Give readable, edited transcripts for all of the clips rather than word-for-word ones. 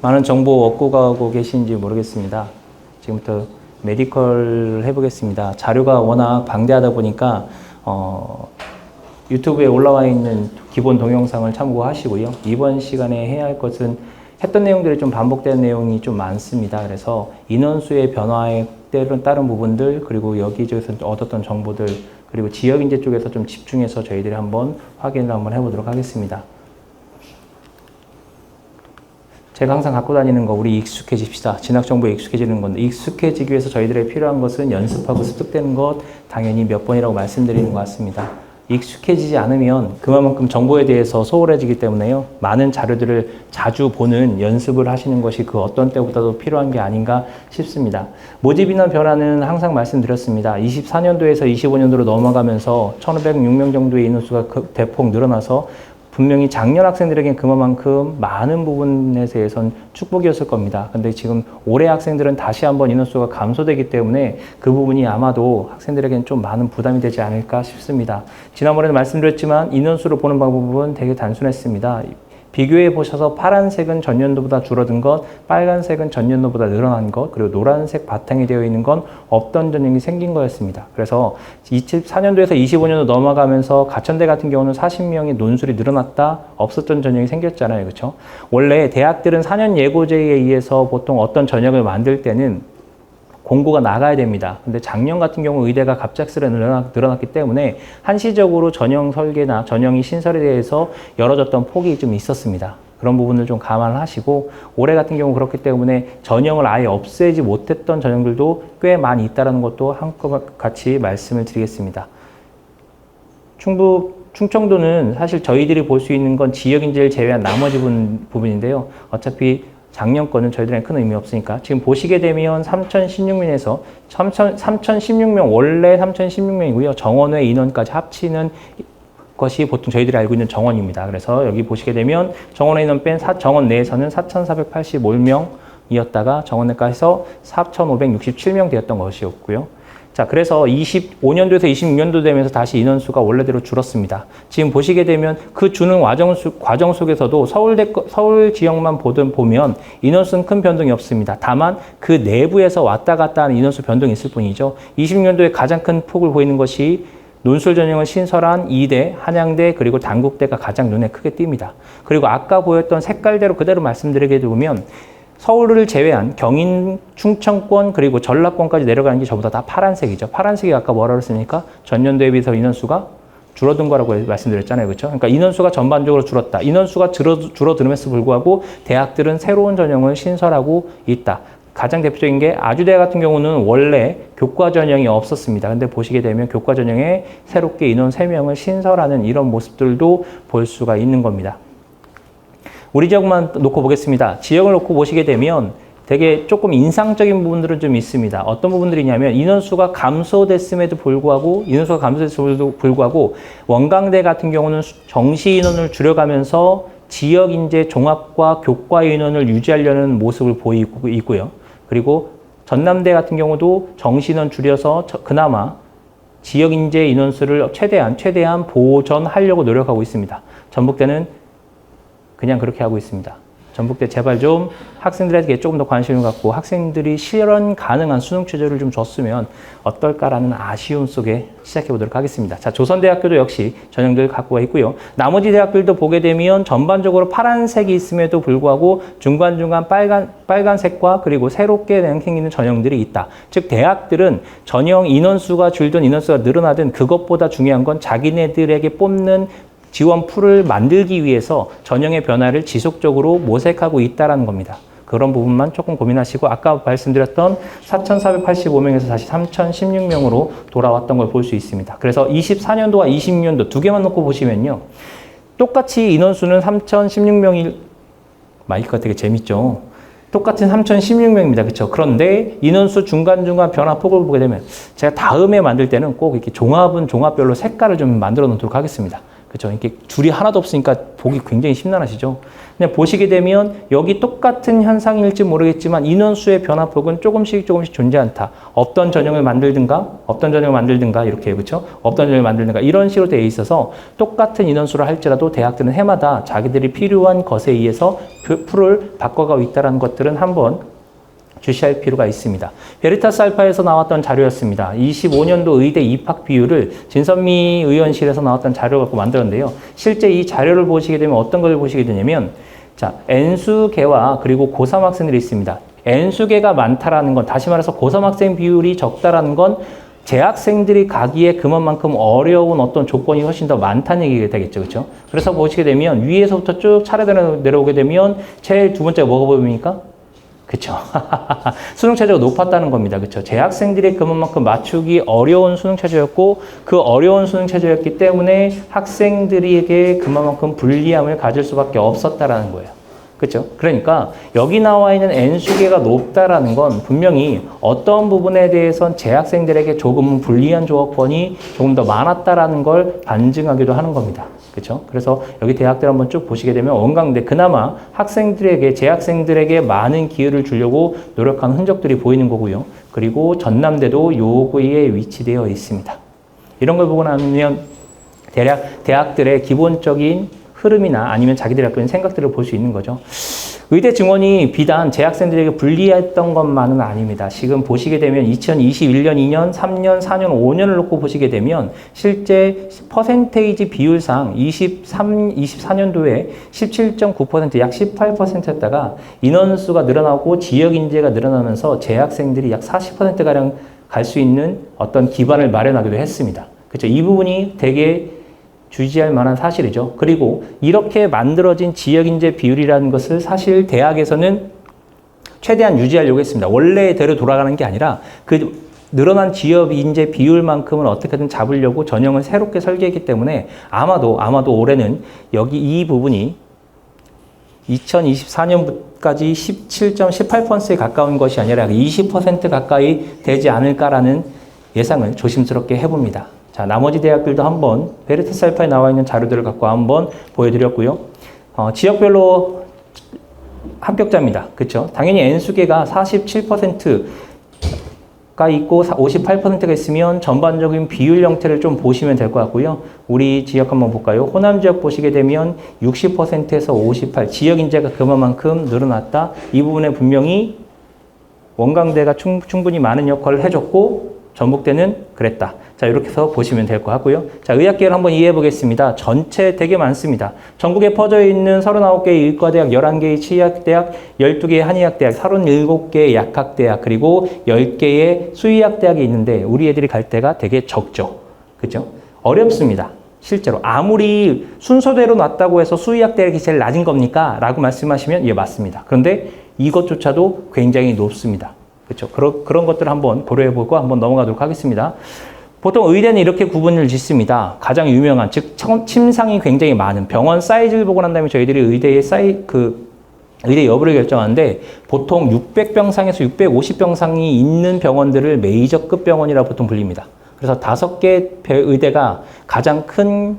많은 정보 얻고 가고 계신지 모르겠습니다. 지금부터 메디컬 해보겠습니다. 자료가 워낙 방대하다 보니까 유튜브에 올라와 있는 기본 동영상을 참고하시고요. 이번 시간에 해야 할 것은 했던 내용들이 좀 반복되는 내용이 좀 많습니다. 그래서 인원수의 변화에 따른 부분들, 그리고 여기저기서 얻었던 정보들, 그리고 지역인재 쪽에서 좀 집중해서 저희들이 한번 확인을 한번 해보도록 하겠습니다. 제가 항상 갖고 다니는 거, 우리 익숙해집시다. 진학 정보에 익숙해지는 건데, 익숙해지기 위해서 저희들의 필요한 것은 연습하고 습득되는 것, 당연히 몇 번이라고 말씀드리는 것 같습니다. 익숙해지지 않으면 그만큼 정보에 대해서 소홀해지기 때문에요. 많은 자료들을 자주 보는 연습을 하시는 것이 그 어떤 때보다도 필요한 게 아닌가 싶습니다. 모집 인원 변화는 항상 말씀드렸습니다. 24년도에서 25년도로 넘어가면서 1,506명 정도의 인원수가 대폭 늘어나서 분명히 작년 학생들에겐 그만큼 많은 부분에 대해서는 축복이었을 겁니다. 근데 지금 올해 학생들은 다시 한번 인원수가 감소되기 때문에 그 부분이 아마도 학생들에겐 좀 많은 부담이 되지 않을까 싶습니다. 지난번에도 말씀드렸지만 인원수를 보는 방법은 되게 단순했습니다. 비교해 보셔서 파란색은 전년도보다 줄어든 것, 빨간색은 전년도보다 늘어난 것, 그리고 노란색 바탕이 되어 있는 건 없던 전형이 생긴 거였습니다. 그래서 24년도에서 25년도 넘어가면서 가천대 같은 경우는 40명의 논술이 늘어났다, 없었던 전형이 생겼잖아요. 그렇죠? 원래 대학들은 4년 예고제에 의해서 보통 어떤 전형을 만들 때는 공고가 나가야 됩니다. 근데 작년 같은 경우 의대가 갑작스레 늘어났기 때문에 한시적으로 전형 설계나 전형이 신설에 대해서 열어졌던 폭이 좀 있었습니다. 그런 부분을 좀 감안하시고 올해 같은 경우 그렇기 때문에 전형을 아예 없애지 못했던 전형들도 꽤 많이 있다는 것도 한껏 같이 말씀을 드리겠습니다. 충청도는 사실 저희들이 볼 수 있는 건 지역인재를 제외한 나머지 부분인데요. 어차피 작년 거는 저희들에게 큰 의미 없으니까 지금 보시게 되면 3,016명에서 3,016명, 원래 3,016명이고요. 정원외 인원까지 합치는 것이 보통 저희들이 알고 있는 정원입니다. 그래서 여기 보시게 되면 정원외 인원 뺀 정원 내에서는 4,485명이었다가 정원 내과에서 4,567명 되었던 것이었고요. 자, 그래서 25년도에서 26년도 되면서 다시 인원수가 원래대로 줄었습니다. 지금 보시게 되면 그 주는 과정 속에서도 서울 지역만 보면 인원수는 큰 변동이 없습니다. 다만 그 내부에서 왔다 갔다 하는 인원수 변동이 있을 뿐이죠. 26년도에 가장 큰 폭을 보이는 것이 논술 전형을 신설한 이대, 한양대, 그리고 단국대가 가장 눈에 크게 띕니다. 그리고 아까 보였던 색깔대로 그대로 말씀드리게 되면 서울을 제외한 경인, 충청권, 그리고 전라권까지 내려가는 게 전부 다 파란색이죠. 파란색이 아까 뭐라고 했습니까? 전년도에 비해서 인원수가 줄어든 거라고 말씀드렸잖아요. 그렇죠? 그러니까 인원수가 전반적으로 줄었다. 인원수가 줄어들음에도 불구하고 대학들은 새로운 전형을 신설하고 있다. 가장 대표적인 게 아주대 같은 경우는 원래 교과 전형이 없었습니다. 근데 보시게 되면 교과 전형에 새롭게 인원 3명을 신설하는 이런 모습들도 볼 수가 있는 겁니다. 우리 지역만 놓고 보겠습니다. 지역을 놓고 보시게 되면 되게 조금 인상적인 부분들은 좀 있습니다. 어떤 부분들이냐면 인원수가 감소됐음에도 불구하고 원광대 같은 경우는 정시 인원을 줄여가면서 지역 인재 종합과 교과 인원을 유지하려는 모습을 보이고 있고요. 그리고 전남대 같은 경우도 정시 인원 줄여서 그나마 지역 인재 인원수를 최대한 보존하려고 노력하고 있습니다. 전북대는 그냥 그렇게 하고 있습니다. 전북대 제발 좀 학생들에게 조금 더 관심을 갖고 학생들이 실현 가능한 수능 체제를 좀 줬으면 어떨까라는 아쉬움 속에 시작해 보도록 하겠습니다. 자, 조선대학교도 역시 전형들 갖고 있고요. 나머지 대학들도 보게 되면 전반적으로 파란색이 있음에도 불구하고 중간중간 빨간색과 그리고 새롭게 생기는 전형들이 있다. 즉 대학들은 전형 인원수가 줄든 인원수가 늘어나든 그것보다 중요한 건 자기네들에게 뽑는 지원 풀을 만들기 위해서 전형의 변화를 지속적으로 모색하고 있다는 겁니다. 그런 부분만 조금 고민하시고 아까 말씀드렸던 4,485명에서 다시 3,016명으로 돌아왔던 걸 볼 수 있습니다. 그래서 24년도와 26년도 두 개만 놓고 보시면요. 똑같이 인원수는 3,016명이 마이크가 되게 재밌죠. 똑같은 3,016명입니다. 그렇죠? 그런데 인원수 중간중간 변화폭을 보게 되면 제가 다음에 만들 때는 꼭 이렇게 종합별로 색깔을 좀 만들어 놓도록 하겠습니다. 그렇죠? 이렇게 줄이 하나도 없으니까 보기 굉장히 심란하시죠? 그냥 보시게 되면 여기 똑같은 현상일지 모르겠지만 인원수의 변화폭은 조금씩 존재 않다. 없던 전형을 만들든가 이렇게 그렇죠? 없던 전형을 만들든가 이런 식으로 되어 있어서 똑같은 인원수를 할지라도 대학들은 해마다 자기들이 필요한 것에 의해서 풀을 바꿔가고 있다는 것들은 한번 주시할 필요가 있습니다. 베리타스 알파에서 나왔던 자료였습니다. 25년도 의대 입학 비율을 진선미 의원실에서 나왔던 자료를 갖고 만들었는데요. 실제 이 자료를 보시게 되면 어떤 걸 보시게 되냐면 자, N수계와 그리고 고3 학생들이 있습니다. N수계가 많다라는 건 다시 말해서 고3 학생 비율이 적다라는 건 재학생들이 가기에 그만큼 어려운 어떤 조건이 훨씬 더 많다는 얘기가 되겠죠. 그렇죠? 그래서 보시게 되면 위에서부터 쭉 차례대로 내려오게 되면 제일 두 번째가 뭐가 보입니까? 그쵸. 수능 최저가 높았다는 겁니다. 그쵸. 재학생들이 그만큼 맞추기 어려운 수능 최저였고 그 어려운 수능 최저였기 때문에 학생들에게 그만큼 불리함을 가질 수밖에 없었다라는 거예요. 그쵸. 그러니까 여기 나와 있는 N수계가 높다라는 건 분명히 어떤 부분에 대해선 재학생들에게 조금은 불리한 조건이 조금 더 많았다라는 걸 반증하기도 하는 겁니다. 그렇죠? 그래서 여기 대학들 한번 쭉 보시게 되면 원광대 그나마 학생들에게 재학생들에게 많은 기회를 주려고 노력한 흔적들이 보이는 거고요. 그리고 전남대도 요구에 위치되어 있습니다. 이런 걸 보고 나면 대학들의 기본적인 흐름이나 아니면 자기들이 갖고 있는 생각들을 볼 수 있는 거죠. 의대 증원이 비단 재학생들에게 불리했던 것만은 아닙니다. 지금 보시게 되면 2021년, 2년, 3년, 4년, 5년을 놓고 보시게 되면 실제 퍼센테이지 비율상 24년도에 17.9%, 약 18%였다가 인원수가 늘어나고 지역 인재가 늘어나면서 재학생들이 약 40%가량 갈 수 있는 어떤 기반을 마련하기도 했습니다. 그렇죠? 이 부분이 되게 주지할 만한 사실이죠. 그리고 이렇게 만들어진 지역인재 비율이라는 것을 사실 대학에서는 최대한 유지하려고 했습니다. 원래대로 돌아가는 게 아니라 그 늘어난 지역인재 비율만큼은 어떻게든 잡으려고 전형을 새롭게 설계했기 때문에 아마도 올해는 여기 이 부분이 2024년까지 17.18%에 가까운 것이 아니라 20% 가까이 되지 않을까라는 예상을 조심스럽게 해봅니다. 자, 나머지 대학들도 한번 베리타스 알파에 나와 있는 자료들을 갖고 한번 보여드렸고요. 지역별로 합격자입니다. 그렇죠? 당연히 N수계가 47%가 있고 58%가 있으면 전반적인 비율 형태를 좀 보시면 될 것 같고요. 우리 지역 한번 볼까요? 호남 지역 보시게 되면 60%에서 58, 지역 인재가 그만큼 늘어났다. 이 부분에 분명히 원광대가 충분히 많은 역할을 해줬고 전북대는 그랬다. 자, 이렇게 해서 보시면 될 것 같고요. 자, 의학계를 한번 이해해 보겠습니다. 전체 되게 많습니다. 전국에 퍼져 있는 39개의 의과대학, 11개의 치의학대학, 12개의 한의학대학, 37개의 약학대학, 그리고 10개의 수의학대학이 있는데 우리 애들이 갈 때가 되게 적죠. 그죠? 어렵습니다. 실제로. 아무리 순서대로 놨다고 해서 수의학대학이 제일 낮은 겁니까? 라고 말씀하시면 예, 맞습니다. 그런데 이것조차도 굉장히 높습니다. 그렇죠. 그런 것들을 한번 고려해보고 한번 넘어가도록 하겠습니다. 보통 의대는 이렇게 구분을 짓습니다. 가장 유명한, 즉 침상이 굉장히 많은 병원 사이즈를 보고 난 다음에 저희들이 의대 여부를 결정하는데 보통 600병상에서 650병상이 있는 병원들을 메이저급 병원이라고 보통 불립니다. 그래서 5개 의대가 가장 큰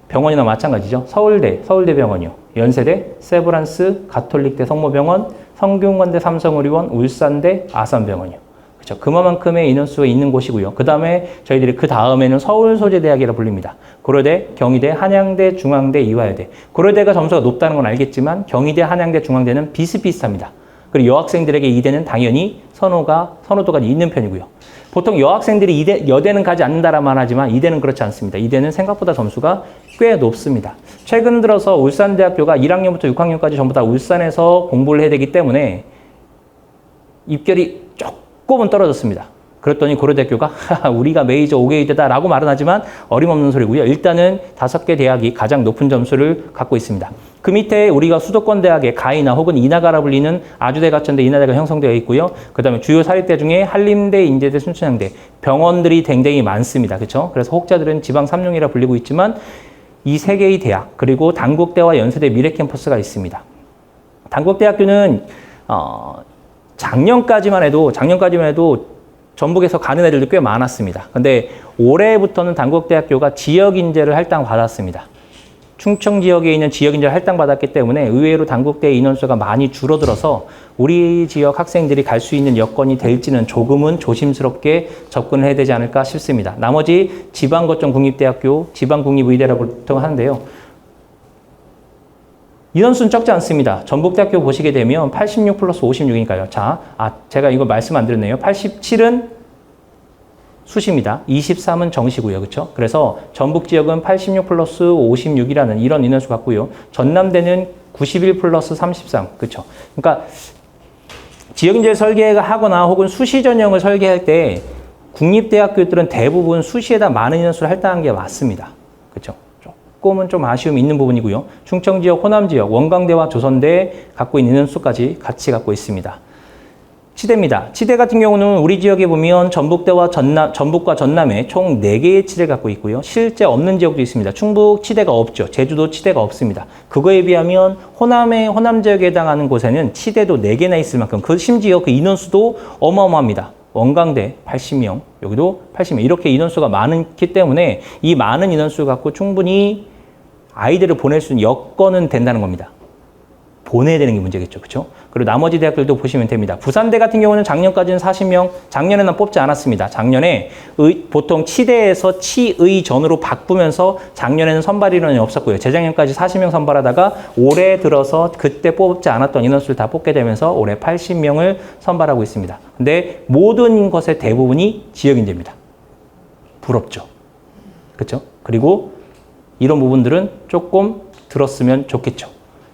병원이나 마찬가지죠. 서울대병원이요. 연세대, 세브란스, 가톨릭대 성모병원, 성균관대 삼성의료원, 울산대 아산병원이요. 그렇죠. 그만큼의 인원수가 있는 곳이고요. 그 다음에 저희들이 그 다음에는 서울소재대학이라 불립니다. 고려대, 경희대, 한양대, 중앙대, 이화여대. 고려대가 점수가 높다는 건 알겠지만 경희대, 한양대, 중앙대는 비슷비슷합니다. 그리고 여학생들에게 이대는 당연히 선호도가 있는 편이고요. 보통 여학생들이 여대는 가지 않는다라만 하지만 이대는 그렇지 않습니다. 이대는 생각보다 점수가 꽤 높습니다. 최근 들어서 울산대학교가 1학년부터 6학년까지 전부 다 울산에서 공부를 해야 되기 때문에 입결이 조금은 떨어졌습니다. 그랬더니 고려대학교가 우리가 메이저 5개 의대다라고 말은 하지만 어림없는 소리고요. 일단은 5개 대학이 가장 높은 점수를 갖고 있습니다. 그 밑에 우리가 수도권 대학의 가이나 혹은 이나가라 불리는 아주대, 가천대, 인하대가 형성되어 있고요. 그 다음에 주요 사립대 중에 한림대, 인제대, 순천향대 병원들이 굉장히 많습니다. 그렇죠? 그래서 혹자들은 지방 3룡이라 불리고 있지만 이 3개의 대학 그리고 단국대와 연세대 미래캠퍼스가 있습니다. 단국대학교는 작년까지만 해도 전북에서 가는 애들도 꽤 많았습니다. 근데 올해부터는 단국대학교가 지역인재를 할당받았습니다. 충청 지역에 있는 지역인재를 할당받았기 때문에 의외로 단국대 인원수가 많이 줄어들어서 우리 지역 학생들이 갈 수 있는 여건이 될지는 조금은 조심스럽게 접근을 해야 되지 않을까 싶습니다. 나머지 지방거점 국립대학교, 지방국립의대라고 보통 하는데요. 인원수는 적지 않습니다. 전북대학교 보시게 되면 86 플러스 56이니까요. 자, 제가 이거 말씀 안 드렸네요. 87은 수시입니다. 23은 정시고요. 그렇죠? 그래서 전북 지역은 86 플러스 56이라는 이런 인원수 같고요. 전남대는 91 플러스 33. 그렇죠? 그러니까 지역인재 설계하거나 혹은 수시 전형을 설계할 때 국립대학교들은 대부분 수시에다 많은 인원수를 할당한 게 맞습니다. 그렇죠? 조금은 좀 아쉬움이 있는 부분이고요. 충청 지역, 호남 지역, 원광대와 조선대 갖고 있는 인원수까지 같이 갖고 있습니다. 치대입니다. 치대 같은 경우는 우리 지역에 보면 전북과 전남에 총 4개의 치대를 갖고 있고요. 실제 없는 지역도 있습니다. 충북 치대가 없죠. 제주도 치대가 없습니다. 그거에 비하면 호남 지역에 해당하는 곳에는 치대도 4개나 있을 만큼 심지어 그 인원수도 어마어마합니다. 원광대 80명, 여기도 80명 이렇게 인원수가 많기 때문에 이 많은 인원수를 갖고 충분히 아이들을 보낼 수 있는 여건은 된다는 겁니다. 보내야 되는 게 문제겠죠. 그렇죠? 그리고 나머지 대학들도 보시면 됩니다. 부산대 같은 경우는 작년까지는 40명, 작년에는 뽑지 않았습니다. 작년에 보통 치대에서 치의전으로 바꾸면서 작년에는 선발 인원이 없었고요. 재작년까지 40명 선발하다가 올해 들어서 그때 뽑지 않았던 인원수를 다 뽑게 되면서 올해 80명을 선발하고 있습니다. 근데 모든 것의 대부분이 지역인재입니다. 부럽죠. 그렇죠? 그리고 이런 부분들은 조금 들었으면 좋겠죠.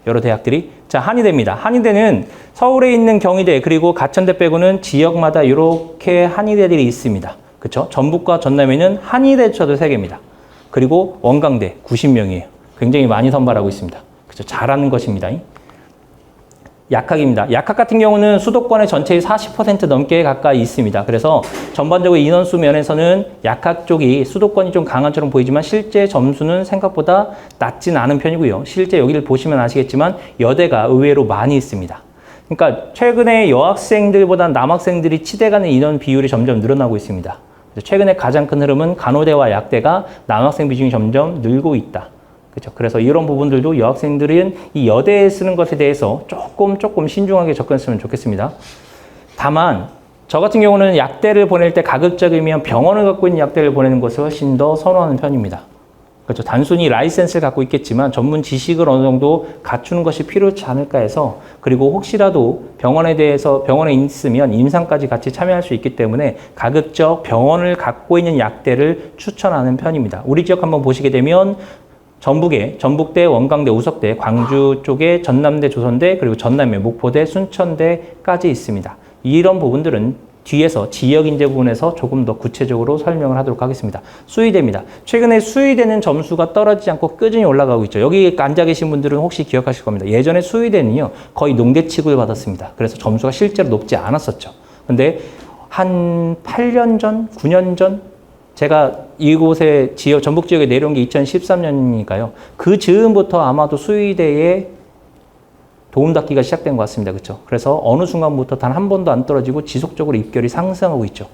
여러 대학들이. 자, 한의대입니다. 한의대는 서울에 있는 경희대 그리고 가천대 빼고는 지역마다 이렇게 한의대들이 있습니다. 그렇죠? 전북과 전남에는 한의대처도 3개입니다. 그리고 원광대 90명이에요. 굉장히 많이 선발하고 있습니다. 그렇죠? 잘하는 것입니다. 약학입니다. 약학 같은 경우는 수도권의 전체의 40% 넘게 가까이 있습니다. 그래서 전반적으로 인원수 면에서는 약학 쪽이 수도권이 좀 강한 처럼 보이지만 실제 점수는 생각보다 낮진 않은 편이고요. 실제 여기를 보시면 아시겠지만 여대가 의외로 많이 있습니다. 그러니까 최근에 여학생들보다 남학생들이 치대 가는 인원 비율이 점점 늘어나고 있습니다. 최근에 가장 큰 흐름은 간호대와 약대가 남학생 비중이 점점 늘고 있다. 그렇죠. 그래서 이런 부분들도 여학생들은 이 여대에 쓰는 것에 대해서 조금 신중하게 접근했으면 좋겠습니다. 다만 저 같은 경우는 약대를 보낼 때 가급적이면 병원을 갖고 있는 약대를 보내는 것을 훨씬 더 선호하는 편입니다. 그렇죠. 단순히 라이센스를 갖고 있겠지만 전문 지식을 어느 정도 갖추는 것이 필요하지 않을까 해서 그리고 혹시라도 병원에 있으면 임상까지 같이 참여할 수 있기 때문에 가급적 병원을 갖고 있는 약대를 추천하는 편입니다. 우리 지역 한번 보시게 되면 전북대, 원광대, 우석대, 광주 쪽에 전남대, 조선대, 그리고 전남에 목포대, 순천대까지 있습니다. 이런 부분들은 뒤에서 지역인재 부분에서 조금 더 구체적으로 설명을 하도록 하겠습니다. 수의대입니다. 최근에 수의대는 점수가 떨어지지 않고 꾸준히 올라가고 있죠. 여기 앉아 계신 분들은 혹시 기억하실 겁니다. 예전에 수의대는요, 거의 농대 취급을 받았습니다. 그래서 점수가 실제로 높지 않았었죠. 근데 한 8년 전, 9년 전, 제가 이곳에 전북 지역에 내려온 게 2013년이니까요. 그 즈음부터 아마도 수의대에 도움닫기가 시작된 것 같습니다. 그렇죠? 그래서 어느 순간부터 단 한 번도 안 떨어지고 지속적으로 입결이 상승하고 있죠.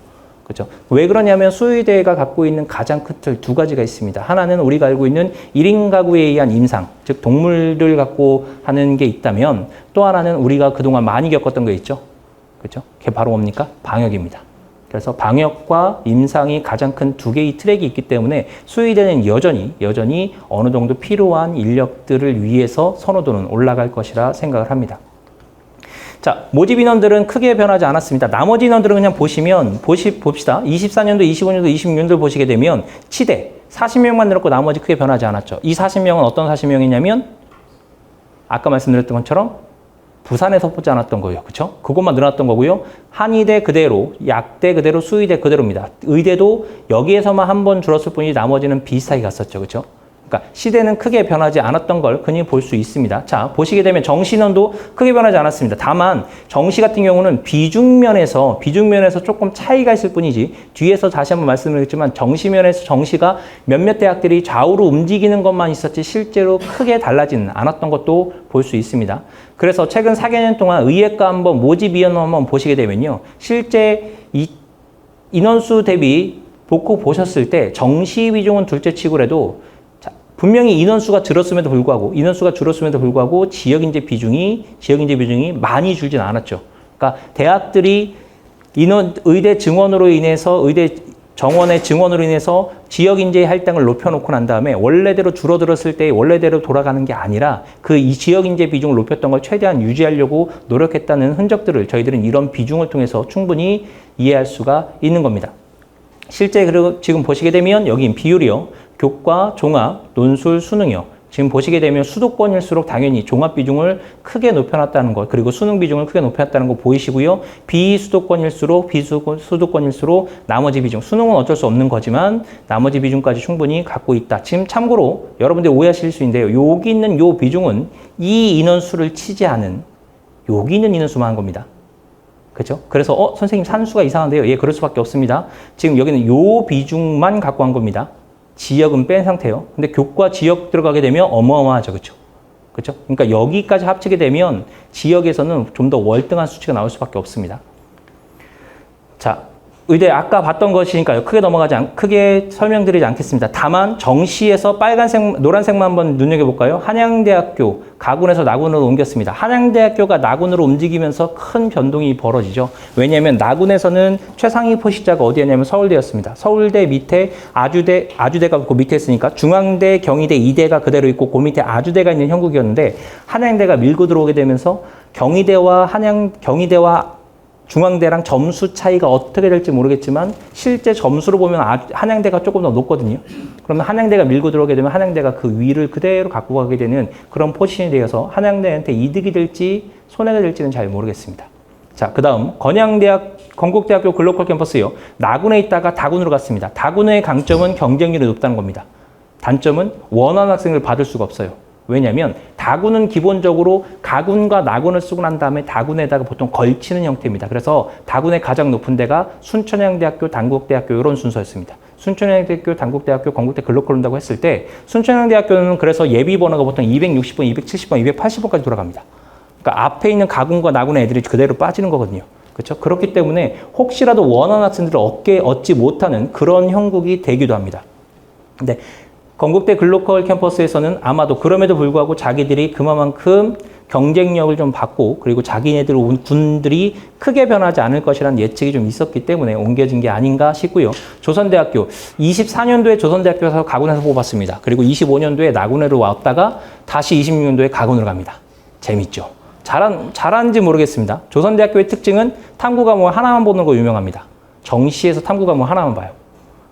그렇죠? 왜 그러냐면 수의대가 갖고 있는 가장 큰 틀 2가지가 있습니다. 하나는 우리가 알고 있는 1인 가구에 의한 임상, 즉 동물을 갖고 하는 게 있다면 또 하나는 우리가 그동안 많이 겪었던 게 있죠. 그렇죠? 그게 바로 뭡니까? 방역입니다. 그래서 방역과 임상이 가장 큰 2개의 트랙이 있기 때문에 수의대는 여전히 어느 정도 필요한 인력들을 위해서 선호도는 올라갈 것이라 생각을 합니다. 자, 모집 인원들은 크게 변하지 않았습니다. 나머지 인원들은 그냥 봅시다. 24년도, 25년도, 26년도 보시게 되면 치대 40명만 늘었고 나머지 크게 변하지 않았죠. 이 40명은 어떤 40명이냐면 아까 말씀드렸던 것처럼 부산에서 뽑지 않았던 거예요. 그렇죠? 그것만 늘어났던 거고요. 한의대 그대로, 약대 그대로, 수의대 그대로입니다. 의대도 여기에서만 한 번 줄었을 뿐이지 나머지는 비슷하게 갔었죠. 그렇죠? 그러니까 시대는 크게 변하지 않았던 걸 흔히 볼 수 있습니다. 자, 보시게 되면 정시인원도 크게 변하지 않았습니다. 다만 정시 같은 경우는 비중면에서 조금 차이가 있을 뿐이지 뒤에서 다시 한번 말씀드렸지만 정시면에서 정시가 몇몇 대학들이 좌우로 움직이는 것만 있었지 실제로 크게 달라지는 않았던 것도 볼 수 있습니다. 그래서 최근 4개년 동안 의예과 한번 모집 인원 한번 보시게 되면요. 실제 인원수 대비 놓고 보셨을 때 정시 비중은 둘째 치고라도 분명히 인원수가 줄었음에도 불구하고 지역인재 비중이 많이 줄진 않았죠. 그러니까 대학들이 의대 증원으로 인해서 의대 정원의 증원으로 인해서 지역인재의 할당을 높여놓고 난 다음에 원래대로 줄어들었을 때 원래대로 돌아가는 게 아니라 이 지역인재 비중을 높였던 걸 최대한 유지하려고 노력했다는 흔적들을 저희들은 이런 비중을 통해서 충분히 이해할 수가 있는 겁니다. 실제 그리고 지금 보시게 되면 여기 비율이요. 교과, 종합, 논술, 수능이요. 지금 보시게 되면 수도권일수록 당연히 종합 비중을 크게 높여놨다는 것, 그리고 수능 비중을 크게 높여놨다는 거 보이시고요. 비수도권일수록 나머지 비중, 수능은 어쩔 수 없는 거지만 나머지 비중까지 충분히 갖고 있다. 지금 참고로 여러분들 오해하실 수 있는데요. 여기 있는 요 비중은 이 인원수를 치지 않은 여기 있는 인원수만 한 겁니다. 그렇죠? 그래서 선생님 산수가 이상한데요. 예, 그럴 수밖에 없습니다. 지금 여기는 요 비중만 갖고 한 겁니다. 지역은 뺀 상태예요. 근데 교과 지역 들어가게 되면 어마어마하죠. 그렇죠? 그렇죠? 그러니까 여기까지 합치게 되면 지역에서는 좀 더 월등한 수치가 나올 수밖에 없습니다. 자, 의대 아까 봤던 것이니까요. 크게 설명드리지 않겠습니다. 다만 정시에서 노란색만 한번 눈여겨볼까요? 한양대학교 가군에서 나군으로 옮겼습니다. 한양대학교가 나군으로 움직이면서 큰 변동이 벌어지죠. 왜냐하면 나군에서는 최상위 포식자가 어디였냐면 서울대였습니다. 서울대 밑에 아주대가 그 밑에 있으니까 중앙대, 경희대, 이대가 그대로 있고 그 밑에 아주대가 있는 형국이었는데 한양대가 밀고 들어오게 되면서 경희대와 중앙대랑 점수 차이가 어떻게 될지 모르겠지만 실제 점수로 보면 한양대가 조금 더 높거든요. 그러면 한양대가 밀고 들어오게 되면 한양대가 그 위를 그대로 갖고 가게 되는 그런 포지션이 되어서 한양대한테 이득이 될지 손해가 될지는 잘 모르겠습니다. 자, 그 다음 건국대학교 글로컬 캠퍼스요. 나군에 있다가 다군으로 갔습니다. 다군의 강점은 경쟁률이 높다는 겁니다. 단점은 원하는 학생을 받을 수가 없어요. 왜냐하면 다군은 기본적으로 가군과 나군을 쓰고 난 다음에 다군에다가 보통 걸치는 형태입니다. 그래서 다군의 가장 높은 데가 순천향대학교, 단국대학교 이런 순서였습니다. 순천향대학교, 단국대학교, 건국대 글로컬 온다고 했을 때 순천향대학교는 그래서 예비 번호가 보통 260번, 270번, 280번까지 돌아갑니다. 그러니까 앞에 있는 가군과 나군의 애들이 그대로 빠지는 거거든요. 그렇죠? 그렇기 때문에 혹시라도 원하는 학생들을 얻지 못하는 그런 형국이 되기도 합니다. 근데 건국대 글로컬 캠퍼스에서는 아마도 그럼에도 불구하고 자기들이 그만큼 경쟁력을 좀 받고 그리고 자기네들 군들이 크게 변하지 않을 것이라는 예측이 좀 있었기 때문에 옮겨진 게 아닌가 싶고요. 조선대학교, 24년도에 조선대학교에서 가군에서 뽑았습니다. 그리고 25년도에 나군으로 왔다가 다시 26년도에 가군으로 갑니다. 재밌죠? 잘하는지 모르겠습니다. 조선대학교의 특징은 탐구 과목 하나만 보는 거 유명합니다. 정시에서 탐구 과목 하나만 봐요.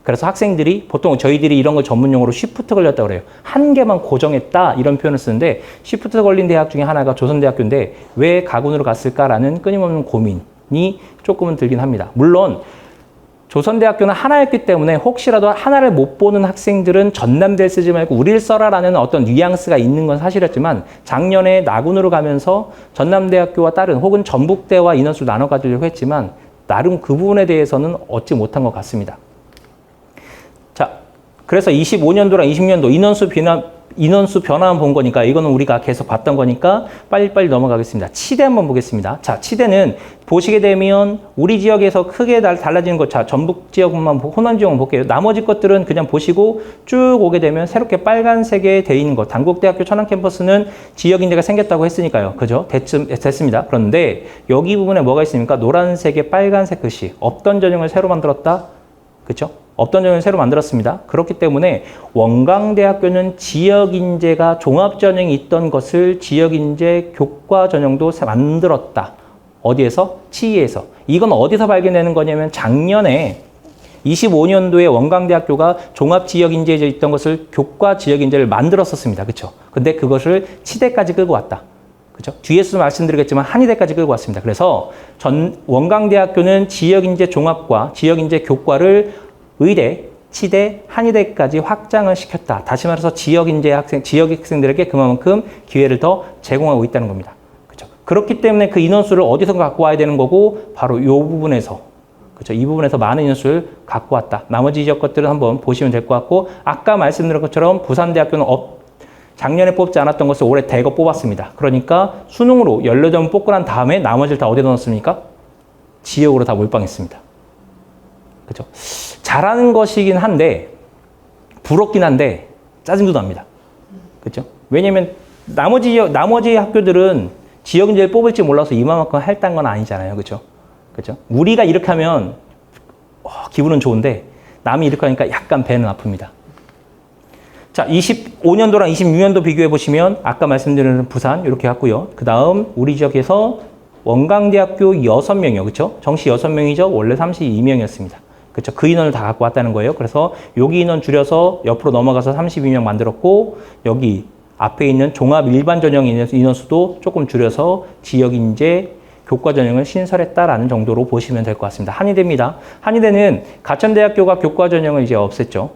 그래서 학생들이 보통 저희들이 이런 걸 전문용어로 쉬프트 걸렸다고 그래요. 한 개만 고정했다 이런 표현을 쓰는데 쉬프트 걸린 대학 중에 하나가 조선대학교인데 왜 가군으로 갔을까라는 끊임없는 고민이 조금은 들긴 합니다. 물론 조선대학교는 하나였기 때문에 혹시라도 하나를 못 보는 학생들은 전남대를 쓰지 말고 우리를 써라라는 어떤 뉘앙스가 있는 건 사실이었지만 작년에 나군으로 가면서 전남대학교와 다른 혹은 전북대와 인원수를 나눠 가지려고 했지만 나름 그 부분에 대해서는 얻지 못한 것 같습니다. 그래서 25년도랑 20년도 인원수 변화만 본 거니까 이거는 우리가 계속 봤던 거니까 빨리빨리 넘어가겠습니다. 치대 한번 보겠습니다. 자, 치대는 보시게 되면 우리 지역에서 크게 달라지는 것, 자, 전북 지역만, 호남 지역만 볼게요. 나머지 것들은 그냥 보시고 쭉 오게 되면 새롭게 빨간색에 돼 있는 것. 단국대학교 천안 캠퍼스는 지역인재가 생겼다고 했으니까요. 그죠? 됐습니다. 그런데 여기 부분에 뭐가 있습니까? 노란색에 빨간색 글씨. 없던 전형을 새로 만들었다. 그죠? 없던 전형을 새로 만들었습니다. 그렇기 때문에 원광대학교는 지역인재가 종합전형이 있던 것을 지역인재 교과 전형도 만들었다. 어디에서? 치이에서. 이건 어디서 발견되는 거냐면 작년에 25년도에 원광대학교가 종합지역인재에 있던 것을 교과 지역인재를 만들었었습니다. 그렇죠? 근데 그것을 치대까지 끌고 왔다. 그죠? 뒤에서 말씀드리겠지만 한의대까지 끌고 왔습니다. 그래서 원광대학교는 지역인재 종합과 지역인재 교과를 의대, 치대, 한의대까지 확장을 시켰다. 다시 말해서 지역 학생들에게 그만큼 기회를 더 제공하고 있다는 겁니다. 그렇죠? 그렇기 때문에 그 인원수를 어디서 갖고 와야 되는 거고 바로 이 부분에서, 그렇죠? 이 부분에서 많은 인원수를 갖고 왔다. 나머지 지역 것들은 한번 보시면 될 것 같고 아까 말씀드린 것처럼 부산대학교는 작년에 뽑지 않았던 것을 올해 대거 뽑았습니다. 그러니까 수능으로 18점 뽑고 난 다음에 나머지를 다 어디에 넣었습니까? 지역으로 다 몰빵했습니다. 그죠? 잘하는 것이긴 한데, 부럽긴 한데, 짜증도 납니다. 그죠? 왜냐면, 나머지 학교들은 지역인재를 뽑을지 몰라서 이만큼 할단 건 아니잖아요. 그죠? 그죠? 우리가 이렇게 하면, 기분은 좋은데, 남이 이렇게 하니까 약간 배는 아픕니다. 자, 25년도랑 26년도 비교해 보시면, 아까 말씀드린 부산, 이렇게 갔고요. 그 다음, 우리 지역에서 원광대학교 6명이요. 그쵸? 정시 6명이죠. 원래 32명이었습니다. 그쵸? 그 인원을 다 갖고 왔다는 거예요. 그래서 여기 인원 줄여서 옆으로 넘어가서 32명 만들었고, 여기 앞에 있는 종합 일반 전형 인원수도 조금 줄여서 지역인재 교과 전형을 신설했다라는 정도로 보시면 될 것 같습니다. 한의대입니다. 한의대는 가천대학교가 교과 전형을 이제 없앴죠.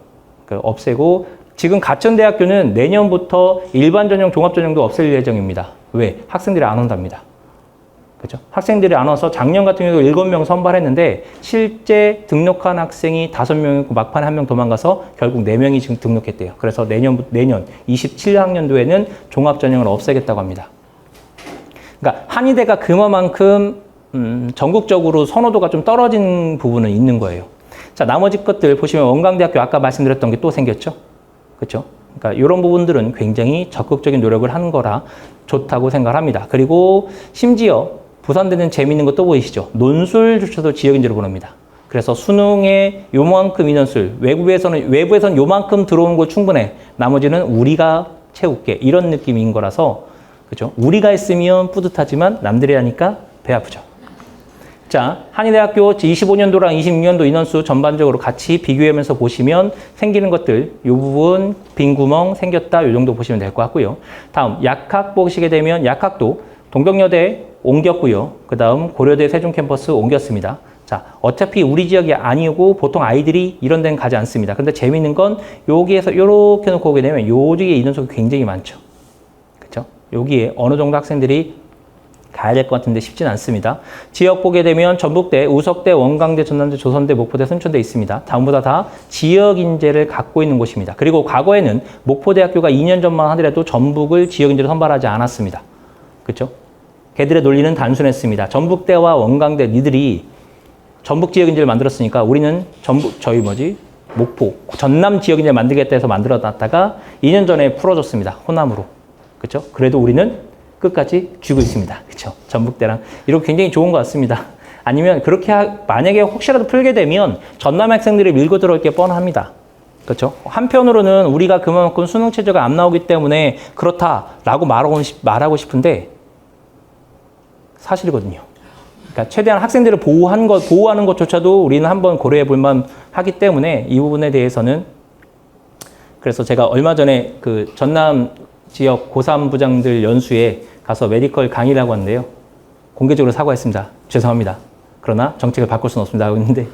없애고, 지금 가천대학교는 내년부터 일반 전형, 종합 전형도 없앨 예정입니다. 왜? 학생들이 안 온답니다. 그죠? 학생들이 안 와서 작년 같은 경우 7명 선발했는데 실제 등록한 학생이 5명이고 막판에 1명 도망가서 결국 4명이 지금 등록했대요. 그래서 내년 27학년도에는 종합전형을 없애겠다고 합니다. 그러니까 한의대가 그만큼 전국적으로 선호도가 좀 떨어진 부분은 있는 거예요. 자, 나머지 것들 보시면 원광대학교 아까 말씀드렸던 게 또 생겼죠? 그렇죠? 그러니까 이런 부분들은 굉장히 적극적인 노력을 하는 거라 좋다고 생각합니다. 그리고 심지어 부산대는 재미있는 거 또 보이시죠? 논술조차도 지역인재로 보냅니다. 그래서 수능에 요만큼 인원술, 외부에서는 요만큼 들어오는 거 충분해. 나머지는 우리가 채울게. 이런 느낌인 거라서, 그죠? 우리가 했으면 뿌듯하지만 남들이 하니까 배 아프죠. 자, 한의대학교 25년도랑 26년도 인원수 전반적으로 같이 비교하면서 보시면 생기는 것들, 이 부분 빈 구멍 생겼다, 이 정도 보시면 될 것 같고요. 다음, 약학 보시게 되면 약학도 동덕여대 옮겼고요. 그 다음 고려대 세종 캠퍼스 옮겼습니다. 자, 어차피 우리 지역이 아니고 보통 아이들이 이런 데는 가지 않습니다. 근데 재밌는 건 여기에서 이렇게 놓고 오게 되면 여기에 인원수가 굉장히 많죠. 그렇죠? 여기에 어느 정도 학생들이 가야 될 것 같은데 쉽진 않습니다. 지역 보게 되면 전북대, 우석대, 원광대, 전남대, 조선대, 목포대, 순천대 있습니다. 다음보다 다 지역 인재를 갖고 있는 곳입니다. 그리고 과거에는 목포대학교가 2년 전만 하더라도 전북을 지역 인재로 선발하지 않았습니다. 그렇죠? 걔들의 논리는 단순했습니다. 전북대와 원광대 니들이 전북 지역 인재를 만들었으니까 우리는 목포, 전남 지역 인재를 만들겠다 해서 만들어 놨다가 2년 전에 풀어줬습니다. 호남으로. 그렇죠? 그래도 우리는 끝까지 쥐고 있습니다. 그렇죠? 전북대랑 이렇게 굉장히 좋은 것 같습니다. 아니면 그렇게 만약에 혹시라도 풀게 되면 전남 학생들이 밀고 들어올 게 뻔합니다. 그렇죠? 한편으로는 우리가 그만큼 수능 최저가 안 나오기 때문에 그렇다라고 말하고 싶은데 사실이거든요. 그러니까 최대한 학생들을 보호하는 것조차도 우리는 한번 고려해 볼 만하기 때문에 이 부분에 대해서는 그래서 제가 얼마 전에 그 전남 지역 고3 부장들 연수에 가서 메디컬 강의를 하고 왔는데요. 공개적으로 사과했습니다. 죄송합니다. 그러나 정책을 바꿀 수는 없습니다. 하고 있는데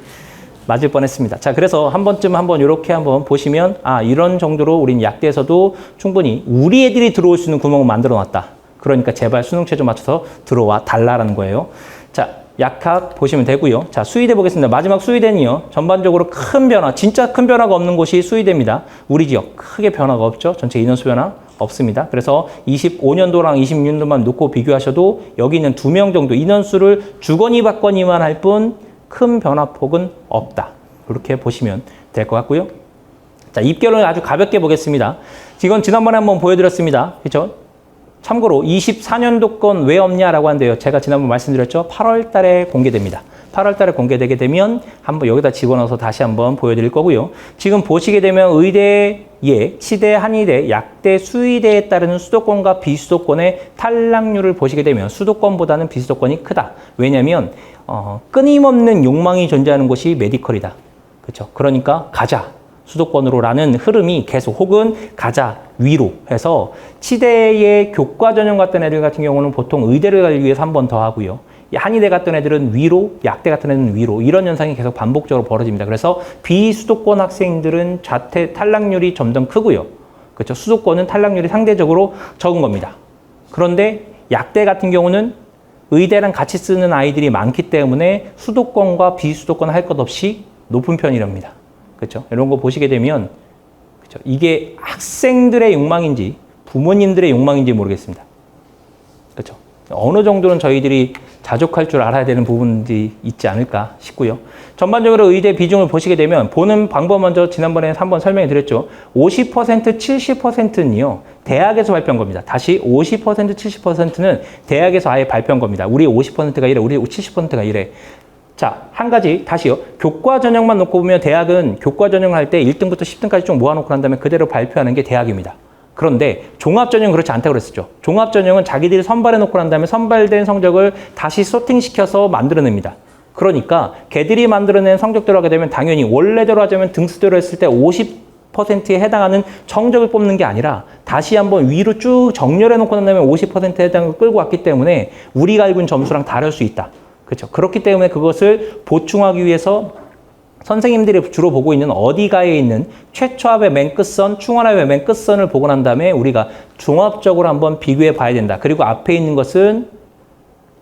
맞을 뻔했습니다. 자, 그래서 한 번쯤 이렇게 한번 보시면 이런 정도로 우린 약대에서도 충분히 우리 애들이 들어올 수 있는 구멍을 만들어 놨다. 그러니까 제발 수능 최저 맞춰서 들어와 달라라는 거예요. 자, 약학 보시면 되고요. 자, 수의대 보겠습니다. 마지막 수의대는요. 전반적으로 큰 변화, 진짜 큰 변화가 없는 곳이 수의대입니다. 우리 지역 크게 변화가 없죠. 전체 인원수 변화 없습니다. 그래서 25년도랑 26년도만 놓고 비교하셔도 여기 있는 2명 정도 인원수를 주거니 받거니만 할 뿐 큰 변화폭은 없다. 그렇게 보시면 될 것 같고요. 자, 입결을 아주 가볍게 보겠습니다. 이건 지난번에 한번 보여드렸습니다. 그렇죠? 참고로 24년도 건 왜 없냐라고 하는데요. 제가 지난번 말씀드렸죠. 8월 달에 공개됩니다. 8월 달에 공개되게 되면 한번 여기다 집어넣어서 다시 한번 보여드릴 거고요. 지금 보시게 되면 의대, 치대, 한의대, 약대, 수의대에 따르는 수도권과 비수도권의 탈락률을 보시게 되면 수도권보다는 비수도권이 크다. 왜냐하면 끊임없는 욕망이 존재하는 곳이 메디컬이다. 그렇죠? 그러니까 가자. 수도권으로라는 흐름이 계속 혹은 가자 위로 해서 치대의 교과 전형 갔던 애들 같은 경우는 보통 의대를 가기 위해서 한 번 더 하고요. 한의대 갔던 애들은 위로, 약대 같은 애들은 위로 이런 현상이 계속 반복적으로 벌어집니다. 그래서 비수도권 학생들은 탈락률이 점점 크고요. 그렇죠? 수도권은 탈락률이 상대적으로 적은 겁니다. 그런데 약대 같은 경우는 의대랑 같이 쓰는 아이들이 많기 때문에 수도권과 비수도권 할 것 없이 높은 편이랍니다. 그렇죠? 이런 거 보시게 되면 그렇죠? 이게 학생들의 욕망인지 부모님들의 욕망인지 모르겠습니다. 그렇죠? 어느 정도는 저희들이 자족할 줄 알아야 되는 부분들이 있지 않을까 싶고요. 전반적으로 의대 비중을 보시게 되면 보는 방법 먼저 지난번에 한번 설명해 드렸죠. 50%, 70%는요. 대학에서 발표한 겁니다. 다시 50%, 70%는 대학에서 아예 발표한 겁니다. 우리 50%가 이래, 우리 70%가 이래. 자, 한 가지 다시요. 교과 전형만 놓고 보면 대학은 교과 전형을 할 때 1등부터 10등까지 쭉 모아놓고 난 다음에 그대로 발표하는 게 대학입니다. 그런데 종합전형은 그렇지 않다고 그랬었죠. 종합전형은 자기들이 선발해놓고 난 다음에 선발된 성적을 다시 소팅시켜서 만들어냅니다. 그러니까 걔들이 만들어낸 성적대로 하게 되면 당연히 원래대로 하자면 등수대로 했을 때 50%에 해당하는 성적을 뽑는 게 아니라 다시 한번 위로 쭉 정렬해놓고 난 다음에 50%에 해당을 끌고 왔기 때문에 우리가 알고 있는 점수랑 다를 수 있다. 그렇죠. 그렇기 때문에 그것을 보충하기 위해서 선생님들이 주로 보고 있는 어디가에 있는 최초합의 맨 끝선, 충원합의 맨 끝선을 보고 난 다음에 우리가 종합적으로 한번 비교해 봐야 된다. 그리고 앞에 있는 것은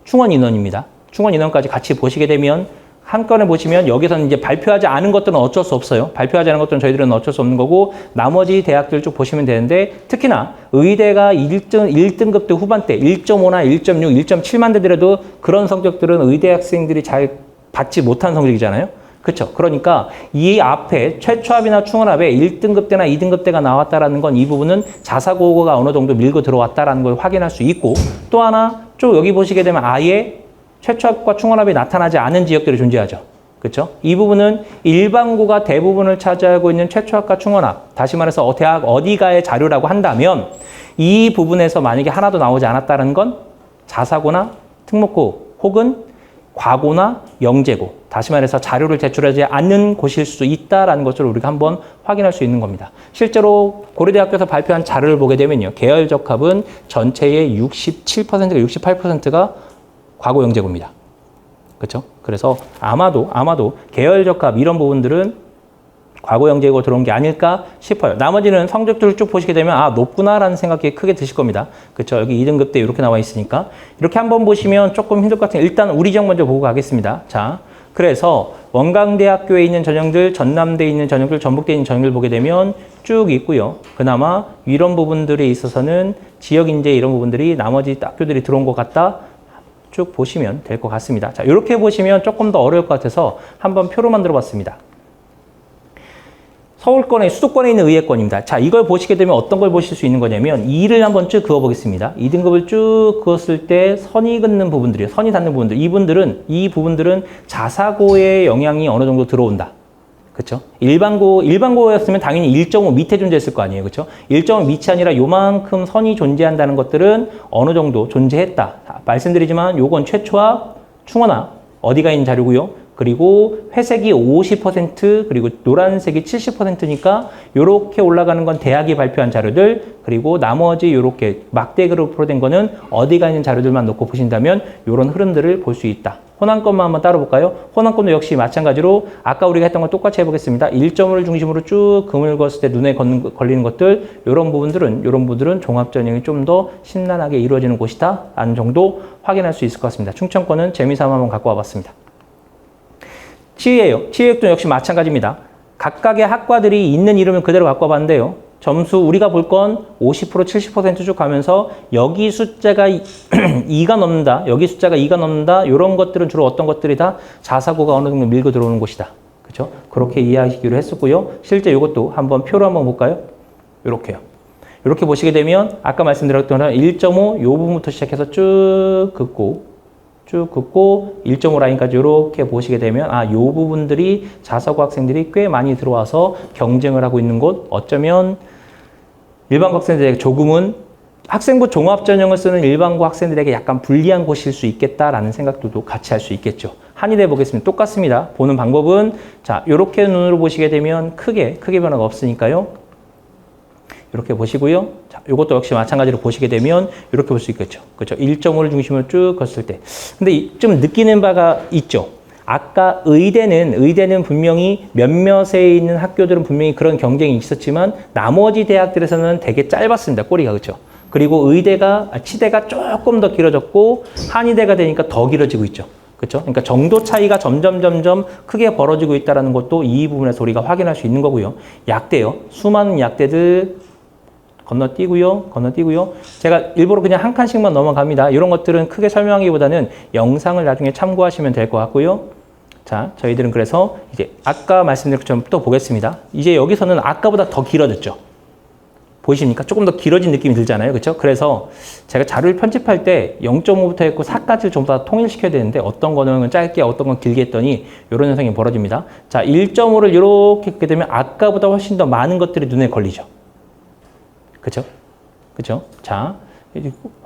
충원 인원입니다. 충원 인원까지 같이 보시게 되면 한 건에 보시면 여기서는 이제 발표하지 않은 것들은 어쩔 수 없어요. 발표하지 않은 것들은 저희들은 어쩔 수 없는 거고 나머지 대학들 쭉 보시면 되는데 특히나 의대가 1등급대 후반대 1.5나 1.6, 1.7만 대더라도 그런 성적들은 의대 학생들이 잘 받지 못한 성적이잖아요. 그렇죠. 그러니까 이 앞에 최초합이나 충원합에 1등급 대나 2등급 대가 나왔다라는 건 이 부분은 자사고가 어느 정도 밀고 들어왔다라는 걸 확인할 수 있고 또 하나 쭉 여기 보시게 되면 아예 최초합과 충원합이 나타나지 않은 지역들이 존재하죠. 그렇죠? 이 부분은 일반고가 대부분을 차지하고 있는 최초합과 충원합, 다시 말해서 대학 어디가의 자료라고 한다면 이 부분에서 만약에 하나도 나오지 않았다는 건 자사고나 특목고 혹은 과고나 영재고, 다시 말해서 자료를 제출하지 않는 곳일 수 있다는 것을 우리가 한번 확인할 수 있는 겁니다. 실제로 고려대학교에서 발표한 자료를 보게 되면요. 계열적합은 전체의 67%가 68%가 과고 영재고입니다. 그렇죠? 그래서 아마도 계열적합 이런 부분들은 과거 영재고 들어온 게 아닐까 싶어요. 나머지는 성적들을 쭉 보시게 되면 아 높구나라는 생각이 크게 드실 겁니다. 그렇죠? 여기 2등급 때 이렇게 나와 있으니까 이렇게 한번 보시면 조금 힘들 것 같아요. 일단 우리 지역 먼저 보고 가겠습니다. 자, 그래서 원광대학교에 있는 전형들, 전남대에 있는 전형들, 전북대에 있는 전형들 보게 되면 쭉 있고요. 그나마 이런 부분들에 있어서는 지역 인재 이런 부분들이 나머지 학교들이 들어온 것 같다. 쭉 보시면 될 것 같습니다. 자, 이렇게 보시면 조금 더 어려울 것 같아서 한번 표로 만들어 봤습니다. 서울권에 수도권에 있는 의예권입니다. 자, 이걸 보시게 되면 어떤 걸 보실 수 있는 거냐면 2를 한번 쭉 그어보겠습니다. 2등급을 쭉 그었을 때 선이 긋는 부분들이요. 선이 닿는 부분들. 이 부분들은 자사고의 영향이 어느 정도 들어온다. 그렇죠? 일반고였으면 당연히 1.5 밑에 존재했을 거 아니에요. 그렇죠? 1.5 밑이 아니라 요만큼 선이 존재한다는 것들은 어느 정도 존재했다. 자, 말씀드리지만 요건 최초합, 충원합 어디가 있는 자료고요. 그리고 회색이 50% 그리고 노란색이 70%니까 이렇게 올라가는 건 대학이 발표한 자료들 그리고 나머지 이렇게 막대 그룹으로 된 거는 어디가 있는 자료들만 놓고 보신다면 이런 흐름들을 볼 수 있다. 호남권만 한번 따로 볼까요? 호남권도 역시 마찬가지로 아까 우리가 했던 거 똑같이 해보겠습니다. 1.5를 중심으로 쭉 금을 그었을 때 눈에 걸리는 것들 이런 부분들은 종합전형이 좀 더 신랄하게 이루어지는 곳이다 라는 정도 확인할 수 있을 것 같습니다. 충청권은 재미삼아 한번 갖고 와봤습니다. 치의학도 역시 마찬가지입니다. 각각의 학과들이 있는 이름을 그대로 갖고 와봤는데요. 점수 우리가 볼 건 50%, 70% 쭉 가면서 여기 숫자가 2가 넘는다. 여기 숫자가 2가 넘는다. 이런 것들은 주로 어떤 것들이다? 자사고가 어느 정도 밀고 들어오는 곳이다. 그렇죠? 그렇게 이해하시기로 했었고요. 실제 이것도 한번 표로 한번 볼까요? 이렇게요. 이렇게 보시게 되면 아까 말씀드렸던 1.5 이 부분부터 시작해서 쭉 긋고 1.5 라인까지 이렇게 보시게 되면 아, 요 부분들이 자사고 학생들이 꽤 많이 들어와서 경쟁을 하고 있는 곳 어쩌면 일반고 학생들에게 조금은 학생부 종합전형을 쓰는 일반고 학생들에게 약간 불리한 곳일 수 있겠다라는 생각도 같이 할 수 있겠죠. 한의대 보겠습니다. 똑같습니다. 보는 방법은 자, 요렇게 눈으로 보시게 되면 크게 변화가 없으니까요. 이렇게 보시고요. 자, 이것도 역시 마찬가지로 보시게 되면 이렇게 볼 수 있겠죠. 그렇죠? 1.5를 중심으로 쭉 걷을 때. 근데 좀 느끼는 바가 있죠. 아까 의대는 분명히 몇몇에 있는 학교들은 분명히 그런 경쟁이 있었지만 나머지 대학들에서는 되게 짧았습니다. 꼬리가. 그렇죠? 그리고 치대가 조금 더 길어졌고 한의대가 되니까 더 길어지고 있죠. 그렇죠? 그러니까 정도 차이가 점점 크게 벌어지고 있다는 것도 이 부분에서 우리가 확인할 수 있는 거고요. 약대요. 수많은 약대들 건너뛰고요. 제가 일부러 그냥 한 칸씩만 넘어갑니다. 이런 것들은 크게 설명하기보다는 영상을 나중에 참고하시면 될 것 같고요. 자, 저희들은 그래서 이제 아까 말씀드린 것처럼 또 보겠습니다. 이제 여기서는 아까보다 더 길어졌죠. 보이십니까? 조금 더 길어진 느낌이 들잖아요. 그렇죠? 그래서 제가 자료를 편집할 때 0.5부터 했고 4까지를 전부 다 통일시켜야 되는데 어떤 거는 짧게 어떤 건 길게 했더니 이런 현상이 벌어집니다. 자, 1.5를 이렇게 했게 되면 아까보다 훨씬 더 많은 것들이 눈에 걸리죠. 그렇죠? 그렇죠? 자,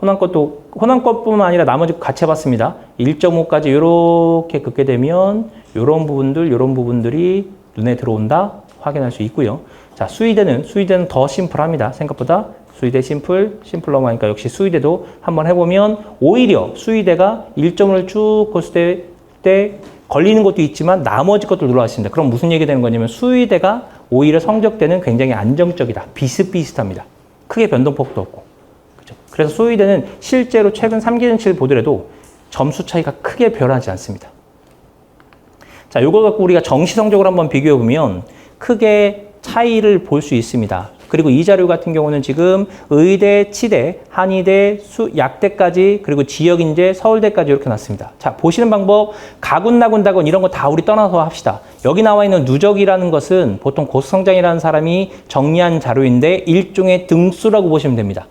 호남 것뿐만 아니라 나머지 같이 해봤습니다. 1.5까지 이렇게 긋게 되면 이런 부분들이 눈에 들어온다 확인할 수 있고요. 자, 수의대는 더 심플합니다. 생각보다 수의대 심플 넘어가니까 역시 수의대도 한번 해보면 오히려 수의대가 1.5를 쭉 걷을 때 걸리는 것도 있지만 나머지 것들 눌러왔습니다. 그럼 무슨 얘기 되는 거냐면 수의대가 오히려 성적대는 굉장히 안정적이다. 비슷비슷합니다. 크게 변동폭도 없고. 그죠? 그래서 수의대는 실제로 최근 3기준치를 보더라도 점수 차이가 크게 변하지 않습니다. 자, 요거 갖고 우리가 정시 성적을 한번 비교해 보면 크게 차이를 볼 수 있습니다. 그리고 이 자료 같은 경우는 지금 의대, 치대, 한의대, 약대까지 그리고 지역인재, 서울대까지 이렇게 놨습니다. 자, 보시는 방법 가군, 나군, 다군 이런 거 다 우리 떠나서 합시다. 여기 나와 있는 누적이라는 것은 보통 고수성장이라는 사람이 정리한 자료인데 일종의 등수라고 보시면 됩니다.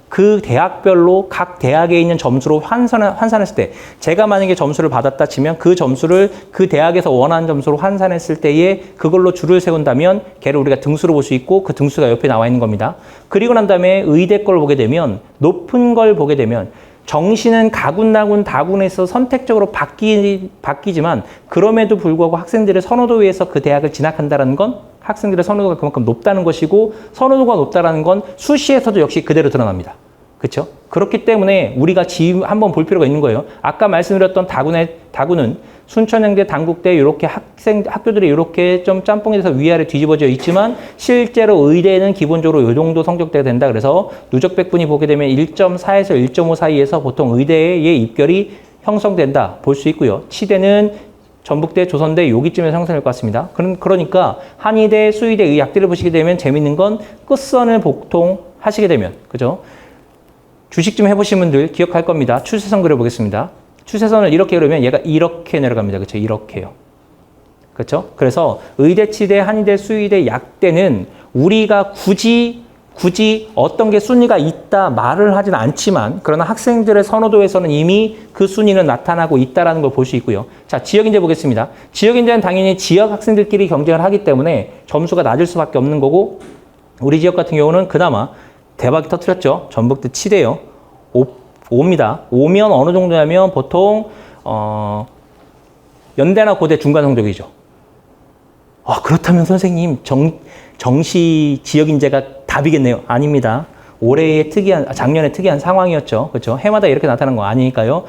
그 대학별로 각 대학에 있는 점수로 환산했을 때 제가 만약에 점수를 받았다 치면 그 점수를 그 대학에서 원하는 점수로 환산했을 때에 그걸로 줄을 세운다면 걔를 우리가 등수로 볼 수 있고 그 등수가 옆에 나와 있는 겁니다. 그리고 난 다음에 의대 걸 보게 되면 높은 걸 보게 되면 정시는 가군, 나군, 다군에서 선택적으로 바뀌지만 그럼에도 불구하고 학생들의 선호도에 의해서 그 대학을 진학한다는 건 학생들의 선호도가 그만큼 높다는 것이고 선호도가 높다는 건 수시에서도 역시 그대로 드러납니다. 그렇죠? 그렇기 때문에 우리가 지금 한번 볼 필요가 있는 거예요. 아까 말씀드렸던 다군은 순천향대, 단국대 이렇게 학교들이 이렇게 좀 짬뽕이 돼서 위아래 뒤집어져 있지만 실제로 의대는 기본적으로 이 정도 성적대가 된다. 그래서 누적 백분위 보게 되면 1.4에서 1.5 사이에서 보통 의대의 입결이 형성된다 볼 수 있고요. 치대는 전북대, 조선대 여기쯤에서 형성될 것 같습니다. 그러니까 한의대, 수의대, 의약대를 보시게 되면 재밌는 건 끝선을 보통 하시게 되면 그죠? 주식 좀 해보신 분들 기억할 겁니다. 추세선 그려보겠습니다. 추세선을 이렇게 그리면 얘가 이렇게 내려갑니다. 그렇죠? 이렇게요. 그렇죠? 그래서 의대, 치대, 한의대, 수의대, 약대는 우리가 굳이 어떤 게 순위가 있다 말을 하진 않지만 그러나 학생들의 선호도에서는 이미 그 순위는 나타나고 있다는 걸 볼 수 있고요. 자, 지역인재 보겠습니다. 지역인재는 당연히 지역 학생들끼리 경쟁을 하기 때문에 점수가 낮을 수밖에 없는 거고 우리 지역 같은 경우는 그나마 대박이 터뜨렸죠. 전북대 치대요. 5입니다. 5면 어느 정도냐면 보통 연대나 고대 중간 성적이죠. 그렇다면 선생님 정시 지역인재가 답이겠네요. 아닙니다. 작년에 특이한 상황이었죠. 그렇죠? 해마다 이렇게 나타나는 거 아니니까요.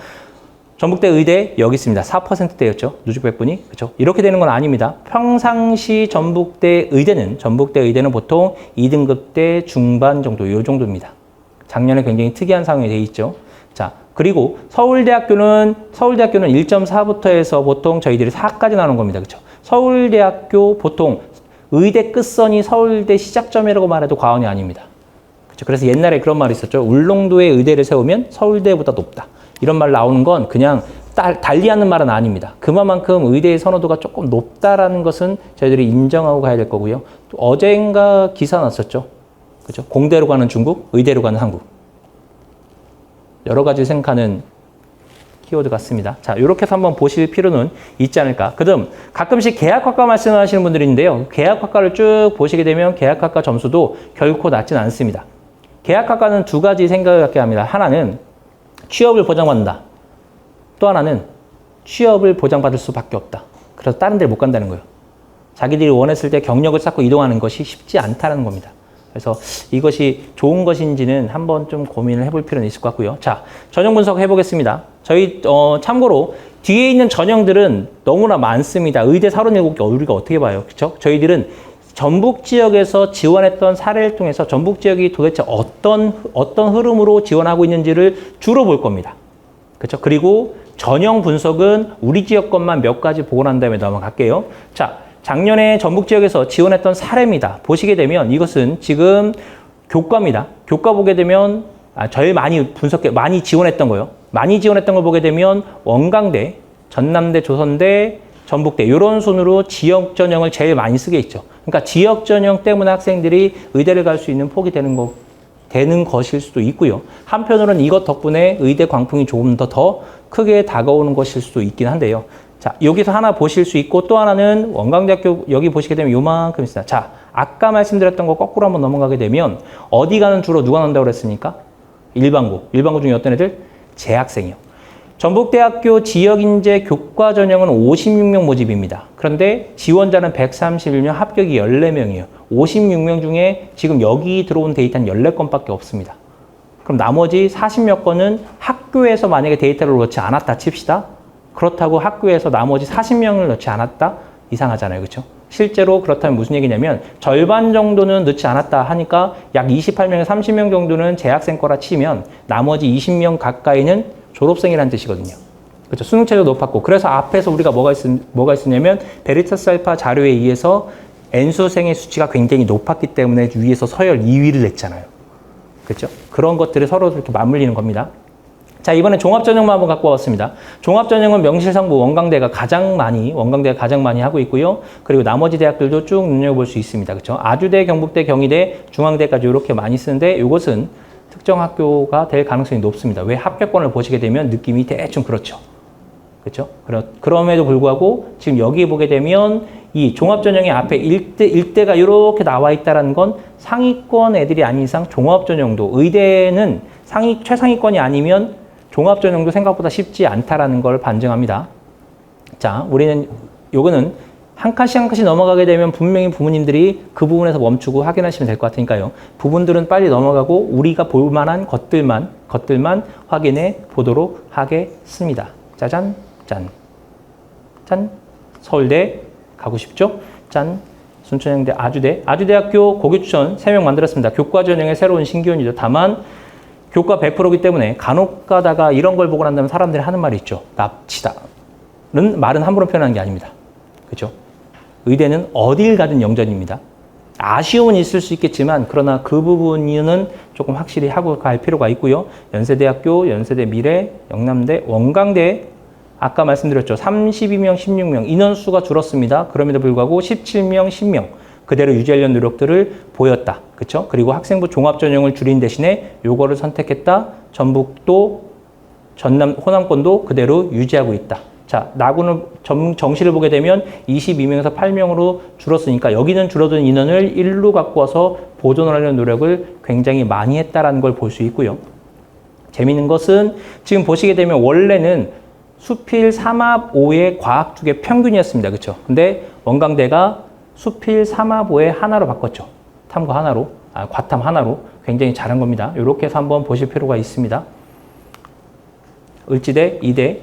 전북대 의대 여기 있습니다. 4%대였죠. 누적 백분위. 그렇죠? 이렇게 되는 건 아닙니다. 평상시 전북대 의대는 보통 2등급 대 중반 정도, 이 정도입니다. 작년에 굉장히 특이한 상황이 돼 있죠. 자, 그리고 서울대학교는 1.4부터 해서 보통 저희들이 4까지 나오는 겁니다. 그렇죠? 서울대학교 보통 의대 끝선이 서울대 시작점이라고 말해도 과언이 아닙니다. 그렇죠? 그래서 옛날에 그런 말이 있었죠. 울릉도에 의대를 세우면 서울대보다 높다. 이런 말 나오는 건 그냥 달리하는 말은 아닙니다. 그만큼 의대의 선호도가 조금 높다라는 것은 저희들이 인정하고 가야 될 거고요. 또 어젠가 기사 났었죠. 그렇죠? 공대로 가는 중국, 의대로 가는 한국. 여러 가지 생각하는 키워드 같습니다. 자, 이렇게 해서 한번 보실 필요는 있지 않을까. 그다음 가끔씩 계약학과 말씀하시는 분들이 있는데요. 계약학과를 쭉 보시게 되면 계약학과 점수도 결코 낮진 않습니다. 계약학과는 두 가지 생각을 갖게 합니다. 하나는 취업을 보장받는다. 또 하나는 취업을 보장받을 수밖에 없다. 그래서 다른 데를 못 간다는 거예요. 자기들이 원했을 때 경력을 쌓고 이동하는 것이 쉽지 않다는 겁니다. 그래서 이것이 좋은 것인지는 한번 좀 고민을 해볼 필요는 있을 것 같고요. 자, 전형 분석 해보겠습니다. 저희 참고로 뒤에 있는 전형들은 너무나 많습니다. 의대 37개 우리가 어떻게 봐요? 그렇죠? 저희들은 전북 지역에서 지원했던 사례를 통해서 전북 지역이 도대체 어떤 흐름으로 지원하고 있는지를 주로 볼 겁니다. 그렇죠? 그리고 전형 분석은 우리 지역 것만 몇 가지 보고 난 다음에 넘어갈게요. 자, 작년에 전북 지역에서 지원했던 사례입니다. 보시게 되면 이것은 지금 교과입니다. 교과 보게 되면 제일 많이 지원했던 거요. 많이 지원했던 걸 보게 되면 원광대, 전남대, 조선대, 전북대 이런 순으로 지역 전형을 제일 많이 쓰게 있죠. 그러니까 지역 전형 때문에 학생들이 의대를 갈 수 있는 폭이 되는 것일 수도 있고요. 한편으로는 이것 덕분에 의대 광풍이 조금 더 크게 다가오는 것일 수도 있긴 한데요. 자, 여기서 하나 보실 수 있고 또 하나는 원광대학교 여기 보시게 되면 요만큼 있습니다. 자, 아까 말씀드렸던 거 거꾸로 한번 넘어가게 되면 어디 가는 주로 누가 난다고 그랬습니까? 일반고 중에 어떤 애들? 재학생이요. 전북대학교 지역인재 교과 전형은 56명 모집입니다. 그런데 지원자는 131명, 합격이 14명이에요. 56명 중에 지금 여기 들어온 데이터는 14건밖에 없습니다. 그럼 나머지 40몇 건은 학교에서 만약에 데이터를 넣지 않았다 칩시다. 그렇다고 학교에서 나머지 40명을 넣지 않았다? 이상하잖아요. 그렇죠? 실제로 그렇다면 무슨 얘기냐면 절반 정도는 넣지 않았다 하니까 약 28명에서 30명 정도는 재학생 거라 치면 나머지 20명 가까이는 졸업생이라는 뜻이거든요. 그렇죠? 수능 최저 높았고 그래서 앞에서 우리가 뭐가 있었냐면 베리타스 알파 자료에 의해서 N수생의 수치가 굉장히 높았기 때문에 위에서 서열 2위를 냈잖아요. 그렇죠? 그런 것들이 서로 이렇게 맞물리는 겁니다. 자, 이번에 종합전형만 한번 갖고 왔습니다. 종합전형은 명실상부 원광대가 가장 많이 하고 있고요. 그리고 나머지 대학들도 쭉 눈여겨볼 수 있습니다. 그렇죠? 아주대, 경북대, 경희대, 중앙대까지 이렇게 많이 쓰는데 이것은 특정 학교가 될 가능성이 높습니다. 왜? 합격권을 보시게 되면 느낌이 대충 그렇죠. 그렇죠? 그럼에도 불구하고 지금 여기 보게 되면 이 종합전형의 앞에 일대가 이렇게 나와 있다는 건 상위권 애들이 아닌 이상 종합전형도 의대는 최상위권이 아니면 종합전형도 생각보다 쉽지 않다라는 걸 반증합니다. 자, 우리는 요거는 한 칸씩 한 칸씩 넘어가게 되면 분명히 부모님들이 그 부분에서 멈추고 확인하시면 될 것 같으니까요. 부분들은 빨리 넘어가고 우리가 볼 만한 것들만 확인해 보도록 하겠습니다. 짜잔, 짠, 짠. 서울대 가고 싶죠? 짠. 순천향대, 아주대학교 고교추천 3명 만들었습니다. 교과 전형의 새로운 신기원이죠. 다만 교과 100%이기 때문에 간혹 가다가 이런 걸 보고 난 다음에 사람들이 하는 말이 있죠. 납치다는 말은 함부로 표현하는 게 아닙니다. 그렇죠? 의대는 어딜 가든 영전입니다. 아쉬움은 있을 수 있겠지만 그러나 그 부분은 조금 확실히 하고 갈 필요가 있고요. 연세대학교, 연세대 미래, 영남대, 원광대 아까 말씀드렸죠. 32명, 16명 인원수가 줄었습니다. 그럼에도 불구하고 17명, 10명 그대로 유지하려는 노력들을 보였다. 그렇죠? 그리고 학생부 종합전형을 줄인 대신에 요거를 선택했다. 전북도, 호남권도 그대로 유지하고 있다. 자, 나구는 정시를 보게 되면 22명에서 8명으로 줄었으니까 여기는 줄어든 인원을 1로 갖고 와서 보존을 하려는 노력을 굉장히 많이 했다라는 걸 볼 수 있고요. 재미있는 것은 지금 보시게 되면 원래는 수필 3합 5의 과학 쪽의 평균이었습니다. 그렇죠? 근데 원광대가 수필 3합 5의 하나로 바꿨죠. 탐구 하나로, 과탐 하나로 굉장히 잘한 겁니다. 이렇게 해서 한번 보실 필요가 있습니다. 을지대, 이대,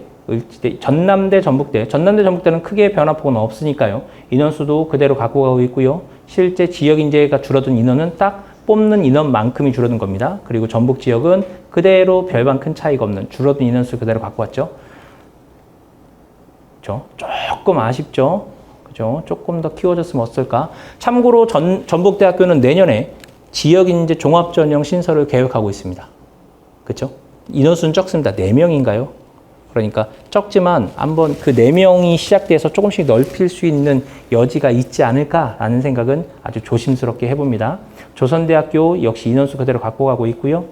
전남대, 전북대는 크게 변화폭은 없으니까요. 인원수도 그대로 갖고 가고 있고요. 실제 지역 인재가 줄어든 인원은 딱 뽑는 인원만큼이 줄어든 겁니다. 그리고 전북 지역은 그대로 별반 큰 차이가 없는 줄어든 인원수 그대로 갖고 왔죠. 그렇죠? 조금 아쉽죠. 그죠? 조금 더 키워줬으면 어떨까? 참고로 전북대학교는 내년에 지역인재 종합전형 신설을 계획하고 있습니다. 그렇죠? 인원수는 적습니다. 4명인가요? 그러니까 적지만 한번 그 4명이 시작돼서 조금씩 넓힐 수 있는 여지가 있지 않을까라는 생각은 아주 조심스럽게 해봅니다. 조선대학교 역시 인원수 그대로 갖고 가고 있고요.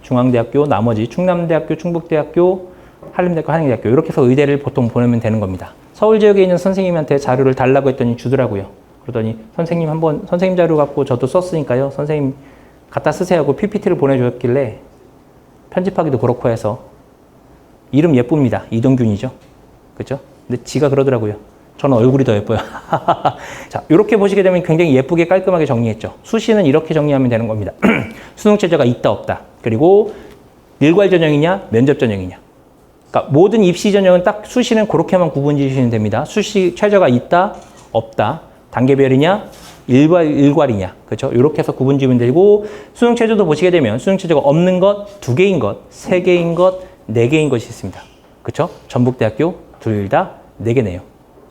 중앙대학교, 나머지 충남대학교, 충북대학교, 한림대학교, 한양대학교 이렇게 해서 의대를 보통 보내면 되는 겁니다. 서울 지역에 있는 선생님한테 자료를 달라고 했더니 주더라고요. 그러더니 선생님 자료 갖고 저도 썼으니까요. 선생님 갖다 쓰세요 하고 PPT를 보내주었길래 편집하기도 그렇고 해서 이름 예쁩니다. 이동균이죠. 그렇죠? 근데 지가 그러더라고요. 저는 얼굴이 더 예뻐요. 자, 이렇게 보시게 되면 굉장히 예쁘게 깔끔하게 정리했죠. 수시는 이렇게 정리하면 되는 겁니다. 수능 최저가 있다 없다. 그리고 일괄 전형이냐 면접 전형이냐. 그러니까 모든 입시 전형은 딱 수시는 그렇게만 구분 지으시면 됩니다. 수시 최저가 있다 없다. 단계별이냐 일괄이냐. 그렇죠? 이렇게 해서 구분 지으면 되고 수능 최저도 보시게 되면 수능 최저가 없는 것, 2개인 것, 3개인 것, 4개인 것이 있습니다. 그렇죠? 전북대학교 둘 다 4개네요.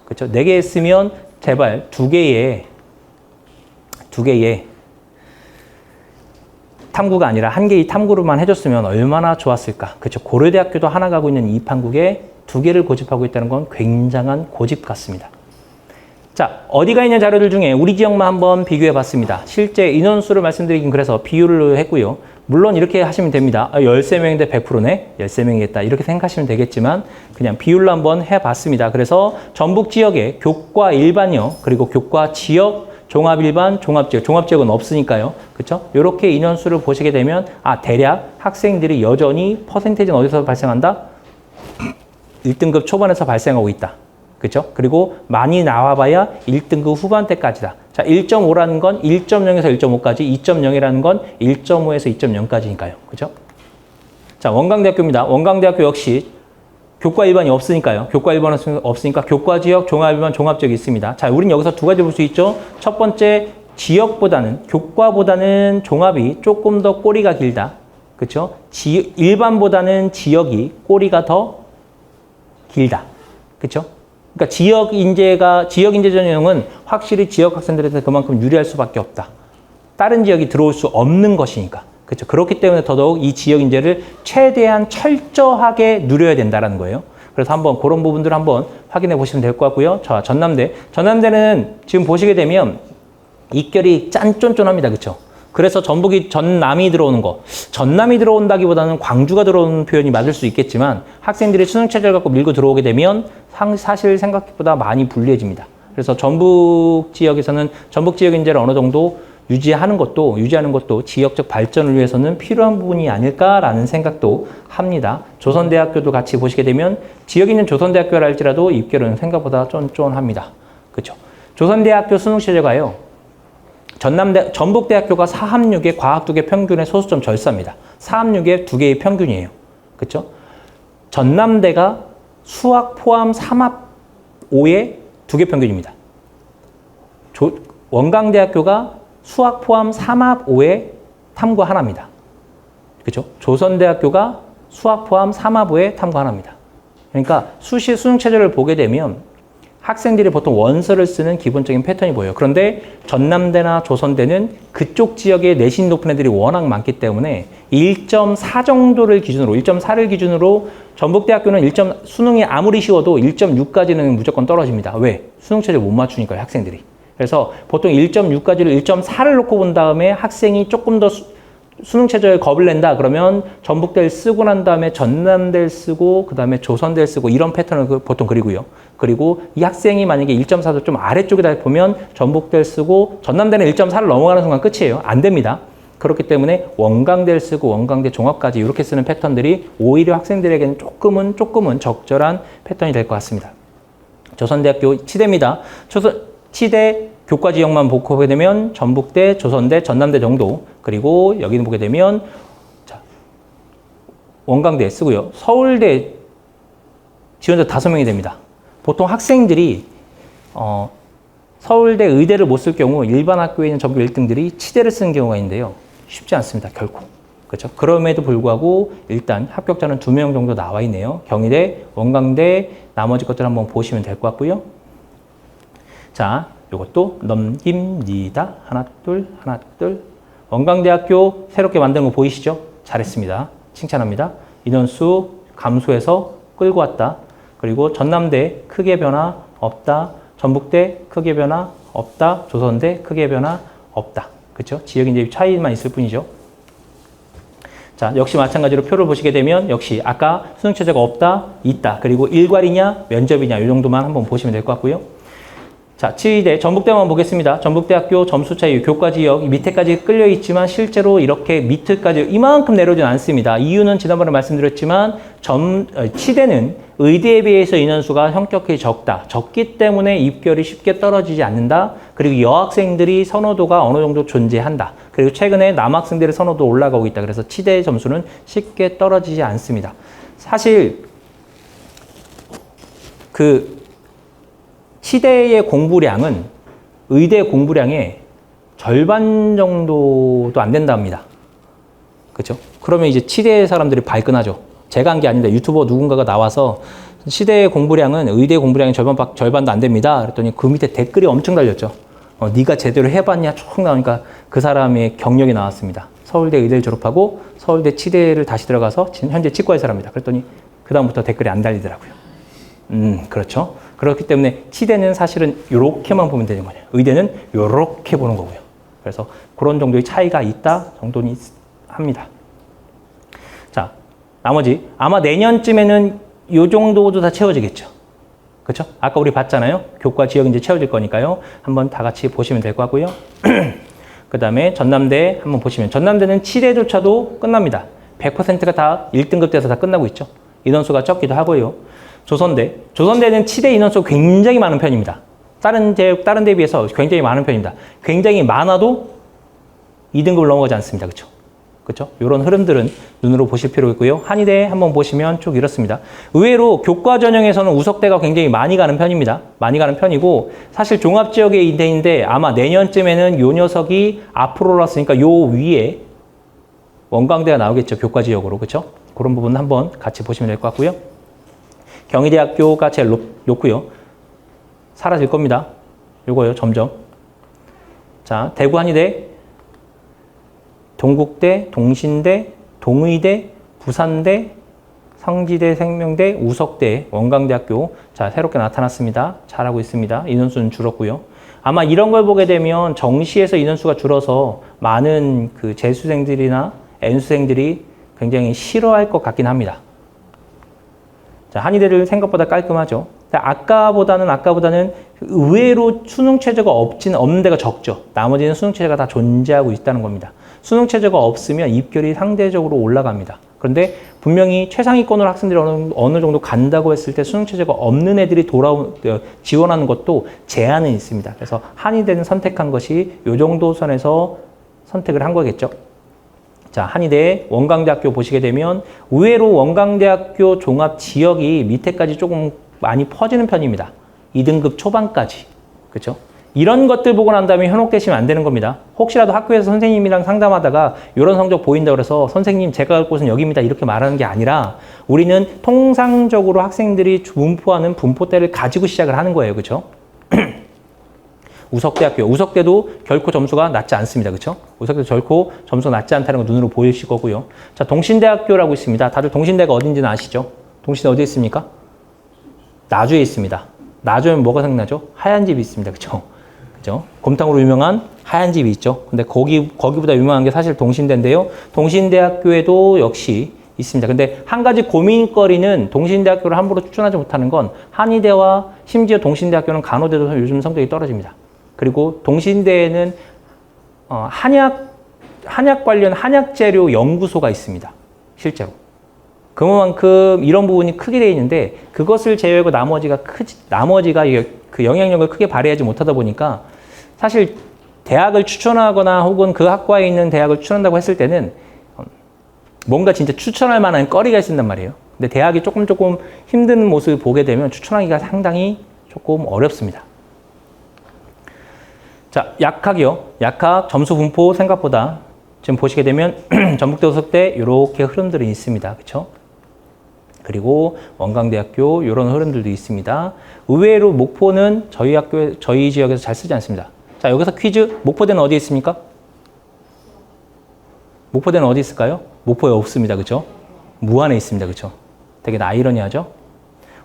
그렇죠? 4개 했으면 제발 2개에 탐구가 아니라 한 개의 탐구로만 해줬으면 얼마나 좋았을까. 그렇죠. 고려대학교도 하나 가고 있는 이 판국에 두 개를 고집하고 있다는 건 굉장한 고집 같습니다. 자, 어디가 있는 자료들 중에 우리 지역만 한번 비교해 봤습니다. 실제 인원수를 말씀드리긴 그래서 비율을 했고요. 물론 이렇게 하시면 됩니다. 13명인데 100%네? 13명이겠다. 이렇게 생각하시면 되겠지만 그냥 비율로 한번 해봤습니다. 그래서 전북 지역에 교과 일반이요. 그리고 교과 지역, 종합 일반, 종합 지역. 종합 지역은 없으니까요. 그렇죠? 이렇게 인원수를 보시게 되면 대략 학생들이 여전히 퍼센테이지는 어디서 발생한다? 1등급 초반에서 발생하고 있다. 그렇죠? 그리고 많이 나와봐야 1등급 후반대까지다. 자, 1.5라는 건 1.0에서 1.5까지, 2.0이라는 건 1.5에서 2.0까지니까요. 그렇죠? 자, 원광대학교입니다. 원광대학교 역시 교과 일반이 없으니까요. 교과 일반은 없으니까 교과 지역, 종합 일반, 종합 지역이 있습니다. 자, 우리는 여기서 두 가지 볼 수 있죠. 첫 번째, 지역보다는 교과보다는 종합이 조금 더 꼬리가 길다. 그렇죠? 일반보다는 지역이 꼬리가 더 길다. 그렇죠? 그러니까 지역 인재 전형은 확실히 지역 학생들한테 그만큼 유리할 수밖에 없다. 다른 지역이 들어올 수 없는 것이니까. 그렇죠. 그렇기 때문에 더더욱 이 지역 인재를 최대한 철저하게 누려야 된다는 거예요. 그래서 한번 그런 부분들을 한번 확인해 보시면 될 것 같고요. 자, 전남대. 전남대는 지금 보시게 되면 입결이 짠쫀쫀합니다. 그렇죠? 그래서 전남이 들어오는 거. 전남이 들어온다기보다는 광주가 들어오는 표현이 맞을 수 있겠지만 학생들이 수능체제를 갖고 밀고 들어오게 되면 사실 생각보다 많이 불리해집니다. 그래서 전북 지역에서는 전북 지역 인재를 어느 정도 유지하는 것도 지역적 발전을 위해서는 필요한 부분이 아닐까라는 생각도 합니다. 조선대학교도 같이 보시게 되면 지역에 있는 조선대학교라 할지라도 입결은 생각보다 쫀쫀합니다. 그렇죠? 조선대학교 수능체제가요. 전북대학교가 4합6에 과학 2개 평균의 소수점 절사입니다. 4합6에 2개의 평균이에요. 그렇죠? 전남대가 수학 포함 3합 5에 2개 평균입니다. 원광대학교가 수학 포함 3합 5에 탐구 하나입니다. 그렇죠? 조선대학교가 수학 포함 3합 5에 탐구 하나입니다. 그러니까 수시 수능 체제를 보게 되면 학생들이 보통 원서를 쓰는 기본적인 패턴이 보여요. 그런데 전남대나 조선대는 그쪽 지역에 내신 높은 애들이 워낙 많기 때문에 1.4 정도를 기준으로, 1.4를 기준으로 전북대학교는 수능이 아무리 쉬워도 1.6까지는 무조건 떨어집니다. 왜? 수능 체제 못 맞추니까요, 학생들이. 그래서 보통 1.6까지를 1.4를 놓고 본 다음에 학생이 조금 더 수능 체제에 겁을 낸다 그러면 전북대를 쓰고 난 다음에 전남대를 쓰고 그 다음에 조선대를 쓰고 이런 패턴을 보통 그리고요. 그리고 이 학생이 만약에 1.4도 좀 아래쪽에다 보면 전북대를 쓰고 전남대는 1.4를 넘어가는 순간 끝이에요. 안 됩니다. 그렇기 때문에 원광대를 쓰고 원광대 종합까지 이렇게 쓰는 패턴들이 오히려 학생들에게는 조금은 적절한 패턴이 될 것 같습니다. 조선대학교 치대입니다. 치대 교과 지역만 보게 되면 전북대, 조선대, 전남대 정도. 그리고 여기는 보게 되면 자, 원광대 쓰고요. 서울대 지원자 5명이 됩니다. 보통 학생들이 서울대 의대를 못 쓸 경우 일반 학교에 있는 전부 1등들이 치대를 쓰는 경우가 있는데요. 쉽지 않습니다. 결코. 그렇죠? 그럼에도 불구하고 일단 합격자는 2명 정도 나와 있네요. 경희대, 원광대, 나머지 것들 한번 보시면 될 것 같고요. 자, 이것도 넘깁니다. 하나, 둘. 원광대학교 새롭게 만든 거 보이시죠? 잘했습니다. 칭찬합니다. 인원수 감소해서 끌고 왔다. 그리고 전남대 크게 변화 없다. 전북대 크게 변화 없다. 조선대 크게 변화 없다. 그렇죠? 지역인재 차이만 있을 뿐이죠. 자, 역시 마찬가지로 표를 보시게 되면 역시 아까 수능체제가 없다, 있다. 그리고 일괄이냐, 면접이냐 이 정도만 한번 보시면 될 것 같고요. 자, 치대 전북대만 보겠습니다. 전북대학교 점수 차이 교과 지역 밑에까지 끌려 있지만 실제로 이렇게 밑에까지 이만큼 내려오진 않습니다. 이유는 지난번에 말씀드렸지만 치대는 의대에 비해서 인원수가 현격히 적기 때문에 입결이 쉽게 떨어지지 않는다. 그리고 여학생들이 선호도가 어느 정도 존재한다. 그리고 최근에 남학생들의 선호도 올라가고 있다. 그래서 치대 점수는 쉽게 떨어지지 않습니다. 사실 치대의 공부량은 의대 공부량의 절반 정도도 안 된답니다. 그렇죠? 그러면 이제 치대 사람들이 발끈하죠. 제가 한 게 아닌데 유튜버 누군가가 나와서 치대 공부량은 의대 공부량의 절반도 안 됩니다. 그랬더니 그 밑에 댓글이 엄청 달렸죠. 네가 제대로 해봤냐 쭉 나오니까 그 사람의 경력이 나왔습니다. 서울대 의대를 졸업하고 서울대 치대를 다시 들어가서 현재 치과의사를 합니다. 그랬더니 그다음부터 댓글이 안 달리더라고요. 그렇죠. 그렇기 때문에 치대는 사실은 이렇게만 보면 되는 거예요. 의대는 이렇게 보는 거고요. 그래서 그런 정도의 차이가 있다 정도는 합니다. 자, 나머지 아마 내년쯤에는 이 정도도 다 채워지겠죠. 그렇죠? 아까 우리 봤잖아요. 교과 지역 이제 채워질 거니까요. 한번 다 같이 보시면 될 것 같고요. 그 다음에 전남대 한번 보시면 전남대는 치대조차도 끝납니다. 100%가 다 1등급 돼서 다 끝나고 있죠. 인원수가 적기도 하고요. 조선대는 치대 인원수가 굉장히 많은 편입니다. 다른 데 비해서 굉장히 많은 편입니다. 굉장히 많아도 2등급을 넘어가지 않습니다. 그렇죠? 그렇죠? 이런 흐름들은 눈으로 보실 필요가 있고요. 한의대 한번 보시면 쭉 이렇습니다. 의외로 교과 전형에서는 우석대가 굉장히 많이 가는 편입니다. 많이 가는 편이고 사실 종합지역의 인대인데 아마 내년쯤에는 요 녀석이 앞으로 올랐으니까 요 위에 원광대가 나오겠죠. 교과 지역으로. 그렇죠? 그런 부분 한번 같이 보시면 될 것 같고요. 경희대학교가 제일 높고요. 사라질 겁니다. 요거요. 점점. 자, 대구 한의대, 동국대, 동신대, 동의대, 부산대, 상지대, 생명대, 우석대, 원광대학교. 자, 새롭게 나타났습니다. 잘하고 있습니다. 인원수는 줄었고요. 아마 이런 걸 보게 되면 정시에서 인원수가 줄어서 많은 그 재수생들이나 N수생들이 굉장히 싫어할 것 같긴 합니다. 자, 한의대를 생각보다 깔끔하죠. 아까보다는 의외로 수능 최저가 없는 데가 적죠. 나머지는 수능 최저가 다 존재하고 있다는 겁니다. 수능 최저가 없으면 입결이 상대적으로 올라갑니다. 그런데 분명히 최상위권으로 학생들이 어느 정도 간다고 했을 때 수능 최저가 없는 애들이 지원하는 것도 제한은 있습니다. 그래서 한의대는 선택한 것이 이 정도 선에서 선택을 한 거겠죠. 자, 한의대, 원광대학교 보시게 되면 의외로 원광대학교 종합 지역이 밑에까지 조금 많이 퍼지는 편입니다. 2등급 초반까지. 그렇죠? 이런 것들 보고 난 다음에 현혹되시면 안 되는 겁니다. 혹시라도 학교에서 선생님이랑 상담하다가 이런 성적 보인다고 해서 선생님 제가 갈 곳은 여기입니다. 이렇게 말하는 게 아니라 우리는 통상적으로 학생들이 분포하는 분포대를 가지고 시작을 하는 거예요. 그렇죠? 우석대도 결코 점수가 낮지 않습니다. 그렇죠? 우석대도 결코 점수가 낮지 않다는 거 눈으로 보이실 거고요. 자, 동신대학교라고 있습니다. 다들 동신대가 어딘지는 아시죠? 동신대 어디에 있습니까? 나주에 있습니다. 나주면 뭐가 생각나죠? 하얀 집이 있습니다. 그렇죠? 그죠? 곰탕으로 유명한 하얀 집이 있죠. 근데 거기보다 유명한 게 사실 동신대인데요. 동신대학교에도 역시 있습니다. 근데 한 가지 고민거리는 동신대학교를 함부로 추천하지 못하는 건 한의대와 심지어 동신대학교는 간호대도 요즘 성적이 떨어집니다. 그리고 동신대에는 한약 관련 한약재료 연구소가 있습니다. 실제로. 그만큼 이런 부분이 크게 되어 있는데 그것을 제외하고 나머지가 그 영향력을 크게 발휘하지 못하다 보니까 사실 대학을 추천하거나 혹은 그 학과에 있는 대학을 추천한다고 했을 때는 뭔가 진짜 추천할 만한 거리가 있단 말이에요. 근데 대학이 조금 힘든 모습을 보게 되면 추천하기가 상당히 조금 어렵습니다. 자, 약학이요. 약학 점수 분포 생각보다 지금 보시게 되면 전북대, 우석대 이렇게 흐름들이 있습니다. 그렇죠? 그리고 원광대학교 이런 흐름들도 있습니다. 의외로 목포는 저희 지역에서 잘 쓰지 않습니다. 자, 여기서 퀴즈. 목포대는 어디에 있습니까? 목포대는 어디 있을까요? 목포에 없습니다. 그렇죠? 무안에 있습니다. 그렇죠? 되게 아이러니하죠?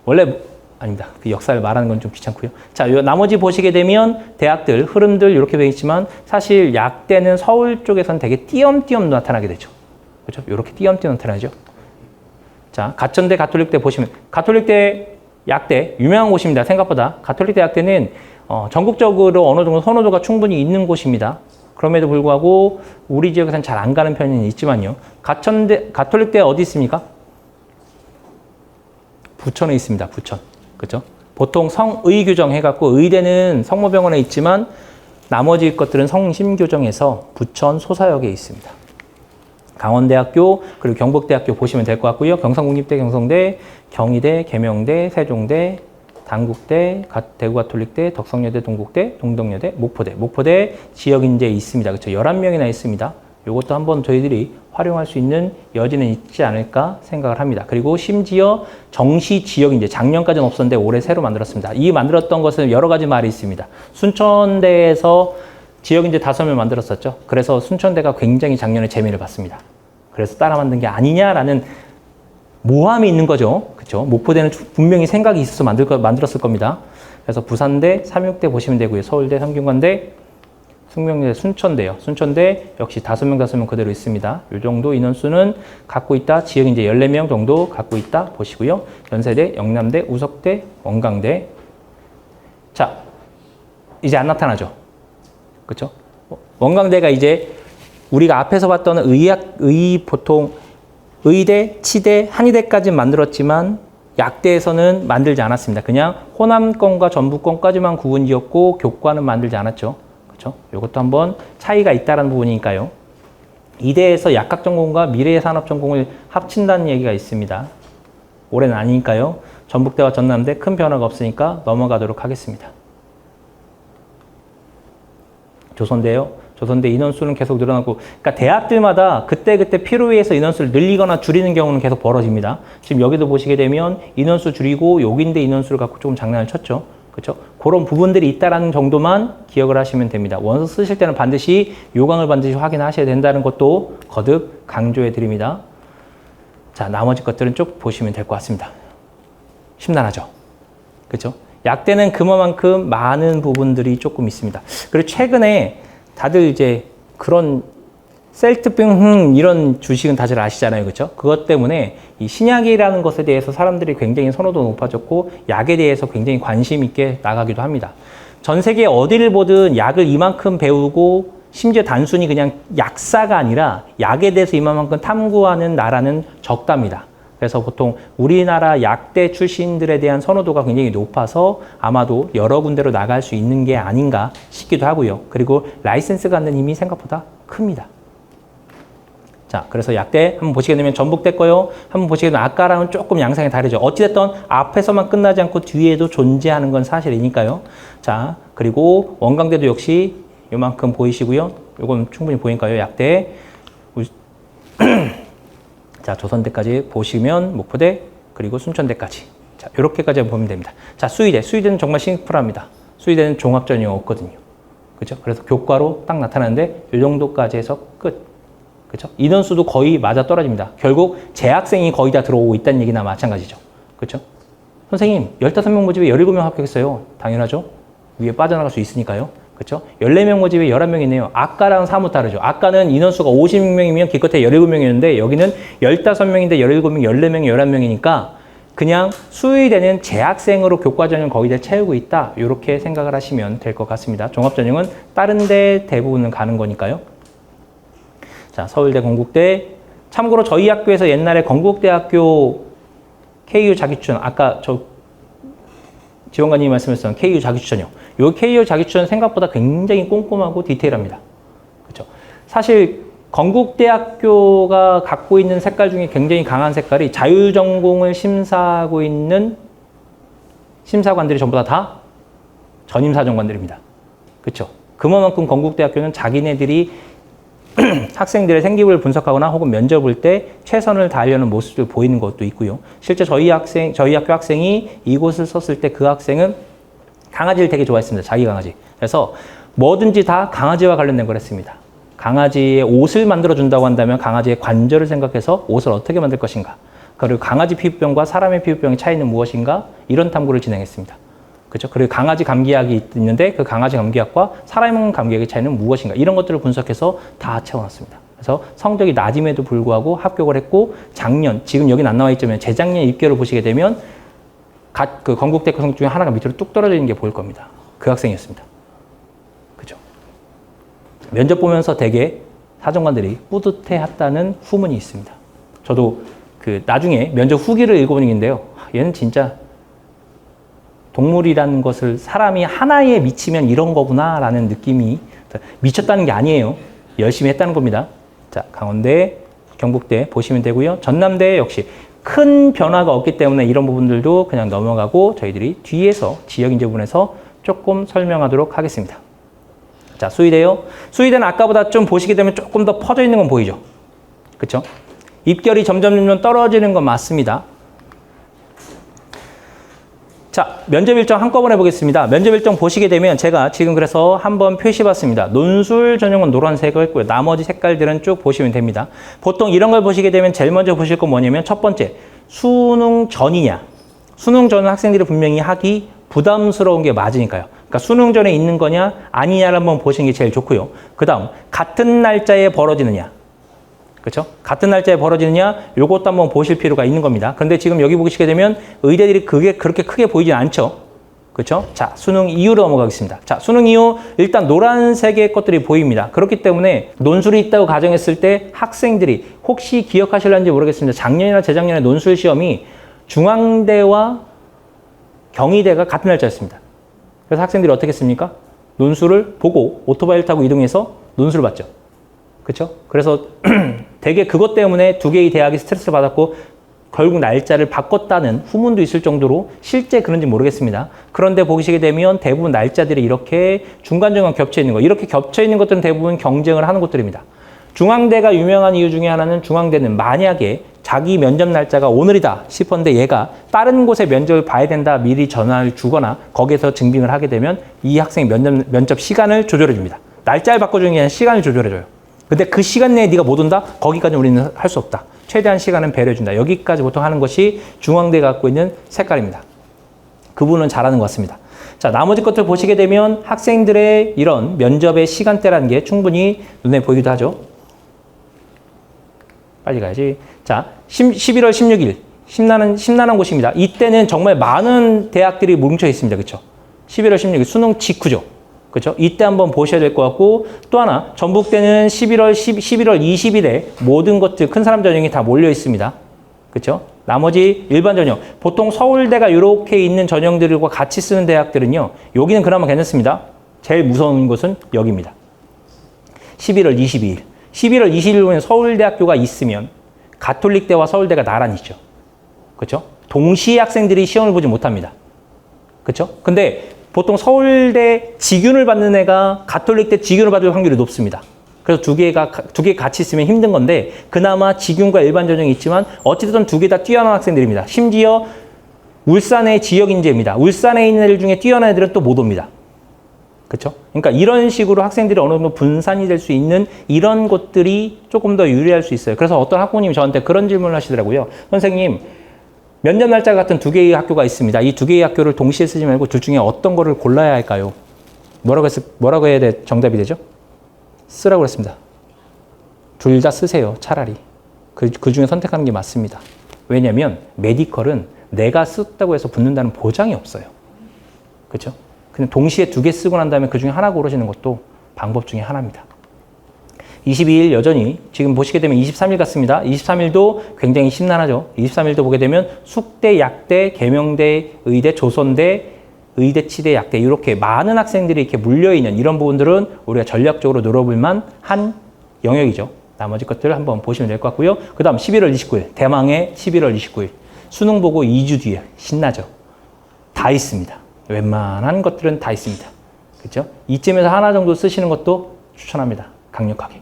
원래 아닙니다. 그 역사를 말하는 건 좀 귀찮고요. 자, 요 나머지 보시게 되면 대학들, 흐름들 이렇게 되어 있지만 사실 약대는 서울 쪽에서는 되게 띄엄띄엄 나타나게 되죠. 그렇죠? 이렇게 띄엄띄엄 나타나죠. 자, 가천대, 가톨릭대 보시면 가톨릭대, 약대 유명한 곳입니다. 생각보다. 가톨릭대, 약대는 전국적으로 어느 정도 선호도가 충분히 있는 곳입니다. 그럼에도 불구하고 우리 지역에서는 잘 안 가는 편은 있지만요. 가톨릭대 어디 있습니까? 부천에 있습니다. 부천. 그렇죠? 보통 성의 규정 해갖고 의대는 성모병원에 있지만 나머지 것들은 성심교정에서 부천 소사역에 있습니다. 강원대학교 그리고 경북대학교 보시면 될 것 같고요. 경상국립대, 경성대, 경희대, 계명대, 세종대, 단국대, 대구가톨릭대, 덕성여대, 동국대, 동덕여대, 목포대 지역인재에 있습니다. 그렇죠? 11명이나 있습니다. 이것도 한번 저희들이 활용할 수 있는 여지는 있지 않을까 생각을 합니다. 그리고 심지어 정시 지역인재, 작년까지는 없었는데 올해 새로 만들었습니다. 이 만들었던 것은 여러 가지 말이 있습니다. 순천대에서 지역인재 5명 만들었었죠. 그래서 순천대가 굉장히 작년에 재미를 봤습니다. 그래서 따라 만든 게 아니냐라는 모함이 있는 거죠. 그렇죠? 목포대는 분명히 생각이 있어서 만들었을 겁니다. 그래서 부산대, 삼육대 보시면 되고요. 서울대, 삼균관대, 숙명여대, 순천대요. 순천대 역시 5명 그대로 있습니다. 이 정도 인원수는 갖고 있다. 지역인재 14명 정도 갖고 있다. 보시고요. 연세대, 영남대, 우석대, 원광대. 자, 이제 안 나타나죠. 그렇죠? 원광대가 이제 우리가 앞에서 봤던 보통 의대, 치대, 한의대까지 만들었지만 약대에서는 만들지 않았습니다. 그냥 호남권과 전북권까지만 구분지었고 교과는 만들지 않았죠. 그렇죠? 이것도 한번 차이가 있다는 부분이니까요. 이대에서 약학전공과 미래산업전공을 합친다는 얘기가 있습니다. 올해는 아니니까요. 전북대와 전남대 큰 변화가 없으니까 넘어가도록 하겠습니다. 조선대요. 조선대 인원수는 계속 늘어나고, 그러니까 대학들마다 그때그때 필요에 의해서 인원수를 늘리거나 줄이는 경우는 계속 벌어집니다. 지금 여기도 보시게 되면 인원수 줄이고 여기인데 인원수를 갖고 조금 장난을 쳤죠. 그렇죠? 그런 부분들이 있다라는 정도만 기억을 하시면 됩니다. 원서 쓰실 때는 반드시 요강을 반드시 확인하셔야 된다는 것도 거듭 강조해 드립니다. 자, 나머지 것들은 쭉 보시면 될 것 같습니다. 심란하죠? 그렇죠? 약대는 그만큼 많은 부분들이 조금 있습니다. 그리고 최근에 다들 이제 그런 셀트병 이런 주식은 다들 아시잖아요. 그렇죠? 그것 때문에 이 신약이라는 것에 대해서 사람들이 굉장히 선호도가 높아졌고 약에 대해서 굉장히 관심 있게 나가기도 합니다. 전 세계 어디를 보든 약을 이만큼 배우고 심지어 단순히 그냥 약사가 아니라 약에 대해서 이만큼 탐구하는 나라는 적답니다. 그래서 보통 우리나라 약대 출신들에 대한 선호도가 굉장히 높아서 아마도 여러 군데로 나갈 수 있는 게 아닌가 싶기도 하고요. 그리고 라이센스 갖는 힘이 생각보다 큽니다. 자, 그래서 약대 한번 보시게 되면 전북대 거요. 한번 보시게 되면 아까랑은 조금 양상이 다르죠. 어찌됐든 앞에서만 끝나지 않고 뒤에도 존재하는 건 사실이니까요. 자, 그리고 원광대도 역시 요만큼 보이시고요. 요건 충분히 보이니까요. 약대. 자, 조선대까지 보시면 목포대 그리고 순천대까지. 자, 요렇게까지 보면 됩니다. 자, 수의대. 수의대는 정말 심플합니다. 수의대는 종합전형 없거든요. 그죠? 그래서 교과로 딱 나타나는데 이 정도까지 해서 끝. 그죠? 인원수도 거의 맞아 떨어집니다. 결국 재학생이 거의 다 들어오고 있다는 얘기나 마찬가지죠. 그죠? 선생님, 15명 모집에 17명 합격했어요. 당연하죠. 위에 빠져나갈 수 있으니까요. 그렇죠? 14명 모집에 11명 있네요. 아까랑 사뭇 다르죠. 아까는 인원수가 50명이면 기껏해 17명이었는데 여기는 15명인데 17명, 14명, 11명이니까 그냥 수의대는 재학생으로 교과전형 거의 다 채우고 있다. 이렇게 생각을 하시면 될 것 같습니다. 종합전형은 다른 데 대부분은 가는 거니까요. 자, 서울대, 건국대. 참고로 저희 학교에서 옛날에 건국대학교 KU 자기추천, 아까 저 지원관님이 말씀하셨던 KU 자기추천이요. 이 KU 자기추천 생각보다 굉장히 꼼꼼하고 디테일합니다. 그렇죠? 사실 건국대학교가 갖고 있는 색깔 중에 굉장히 강한 색깔이 자유전공을 심사하고 있는 심사관들이 전부 다 전임사정관들입니다. 그렇죠? 그만큼 건국대학교는 자기네들이 학생들의 생기부를 분석하거나 혹은 면접 볼 때 최선을 다하려는 모습을 보이는 것도 있고요. 실제 저희 학교 학생이 이곳을 썼을 때 그 학생은 강아지를 되게 좋아했습니다. 자기 강아지. 그래서 뭐든지 다 강아지와 관련된 걸 했습니다. 강아지의 옷을 만들어준다고 한다면 강아지의 관절을 생각해서 옷을 어떻게 만들 것인가. 그리고 강아지 피부병과 사람의 피부병의 차이는 무엇인가. 이런 탐구를 진행했습니다. 그렇죠? 그리고 강아지 감기약이 있는데 그 강아지 감기약과 사람 감기약의 차이는 무엇인가. 이런 것들을 분석해서 다 채워놨습니다. 그래서 성적이 낮음에도 불구하고 합격을 했고 작년, 지금 여긴 안 나와 있지만 재작년 입결을 보시게 되면 그 건국대 학생 중에 하나가 밑으로 뚝 떨어져 있는 게 보일 겁니다. 그 학생이었습니다. 그죠? 면접 보면서 되게 사정관들이 뿌듯해했다는 후문이 있습니다. 저도 그 나중에 면접 후기를 읽어본 적인데요. 얘는 진짜 동물이라는 것을 사람이 하나에 미치면 이런 거구나 라는 느낌이 미쳤다는 게 아니에요. 열심히 했다는 겁니다. 자, 강원대, 경북대 보시면 되고요. 전남대 역시 큰 변화가 없기 때문에 이런 부분들도 그냥 넘어가고 저희들이 뒤에서 지역인재 부분에서 조금 설명하도록 하겠습니다. 자, 수의대요. 수의대는 아까보다 좀 보시게 되면 조금 더 퍼져 있는 건 보이죠? 그렇죠? 입결이 점점 떨어지는 건 맞습니다. 자, 면접 일정 한꺼번에 보겠습니다. 면접 일정 보시게 되면 제가 지금 그래서 한번 표시해봤습니다. 논술 전형은 노란색을 했고요. 나머지 색깔들은 쭉 보시면 됩니다. 보통 이런 걸 보시게 되면 제일 먼저 보실 건 뭐냐면 첫 번째, 수능 전이냐. 수능 전은 학생들이 분명히 하기 부담스러운 게 맞으니까요. 그러니까 수능 전에 있는 거냐 아니냐를 한번 보시는 게 제일 좋고요. 그 다음 같은 날짜에 벌어지느냐. 그렇죠? 같은 날짜에 벌어지느냐 요것도 한번 보실 필요가 있는 겁니다. 그런데 지금 여기 보시게 되면 의대들이 그게 그렇게 크게 보이진 않죠. 그렇죠? 자, 수능 이후로 넘어가겠습니다. 자, 수능 이후 일단 노란색의 것들이 보입니다. 그렇기 때문에 논술이 있다고 가정했을 때 학생들이 혹시 기억하실런지 모르겠습니다. 작년이나 재작년에 논술 시험이 중앙대와 경희대가 같은 날짜였습니다. 그래서 학생들이 어떻게 했습니까? 논술을 보고 오토바이를 타고 이동해서 논술을 봤죠. 그렇죠? 그래서 되게 그것 때문에 두 개의 대학이 스트레스를 받았고 결국 날짜를 바꿨다는 후문도 있을 정도로 실제 그런지 모르겠습니다. 그런데 보시게 되면 대부분 날짜들이 이렇게 중간중간 겹쳐 있는 거. 이렇게 겹쳐 있는 것들은 대부분 경쟁을 하는 것들입니다. 중앙대가 유명한 이유 중에 하나는 중앙대는 만약에 자기 면접 날짜가 오늘이다 싶었는데 얘가 다른 곳에 면접을 봐야 된다 미리 전화를 주거나 거기에서 증빙을 하게 되면 이 학생이 면접 시간을 조절해 줍니다. 날짜를 바꿔주는 게 아니라 시간을 조절해 줘요. 근데 그 시간 내에 네가 못 온다? 거기까지 우리는 할 수 없다. 최대한 시간은 배려해준다. 여기까지 보통 하는 것이 중앙대가 갖고 있는 색깔입니다. 그분은 잘하는 것 같습니다. 자, 나머지 것들 보시게 되면 학생들의 이런 면접의 시간대라는 게 충분히 눈에 보이기도 하죠. 빨리 가야지. 자, 11월 16일. 심란한 곳입니다. 이때는 정말 많은 대학들이 뭉쳐 있습니다. 그렇죠? 11월 16일 수능 직후죠. 그렇죠? 이때 한번 보셔야 될 것 같고 또 하나 전북대는 11월 20일에 모든 것들 큰 사람 전형이 다 몰려 있습니다. 그렇죠? 나머지 일반 전형 보통 서울대가 이렇게 있는 전형들과 같이 쓰는 대학들은요. 여기는 그나마 괜찮습니다. 제일 무서운 곳은 여기입니다. 11월 22일. 11월 22일에 서울대학교가 있으면 가톨릭대와 서울대가 나란히죠. 그렇죠? 동시에 학생들이 시험을 보지 못합니다. 그렇죠? 근데 보통 서울대 직윤을 받는 애가 가톨릭대 직윤을 받을 확률이 높습니다. 그래서 두 개 같이 있으면 힘든 건데 그나마 직윤과 일반 전형이 있지만 어찌됐든 두 개 다 뛰어난 학생들입니다. 심지어 울산의 지역 인재입니다. 울산에 있는 애들 중에 뛰어난 애들은 또 못 옵니다. 그렇죠? 그러니까 이런 식으로 학생들이 어느 정도 분산이 될 수 있는 이런 것들이 조금 더 유리할 수 있어요. 그래서 어떤 학부모님이 저한테 그런 질문을 하시더라고요. 선생님, 면접 날짜 같은 두 개의 학교가 있습니다. 이 두 개의 학교를 동시에 쓰지 말고 둘 중에 어떤 거를 골라야 할까요? 뭐라고 해야 정답이 되죠? 쓰라고 그랬습니다. 둘 다 쓰세요. 차라리. 그 중에 선택하는 게 맞습니다. 왜냐하면 메디컬은 내가 썼다고 해서 붙는다는 보장이 없어요. 그렇죠? 그냥 동시에 두 개 쓰고 난 다음에 그 중에 하나 고르시는 것도 방법 중에 하나입니다. 22일 여전히 지금 보시게 되면 23일 같습니다. 23일도 굉장히 심란하죠. 23일도 보게 되면 숙대, 약대, 계명대, 의대, 조선대, 의대, 치대, 약대 이렇게 많은 학생들이 이렇게 물려있는 이런 부분들은 우리가 전략적으로 노려볼만 한 영역이죠. 나머지 것들을 한번 보시면 될 것 같고요. 그 다음 11월 29일, 대망의 11월 29일. 수능 보고 2주 뒤에 신나죠. 다 있습니다. 웬만한 것들은 다 있습니다. 그렇죠? 이쯤에서 하나 정도 쓰시는 것도 추천합니다. 강력하게.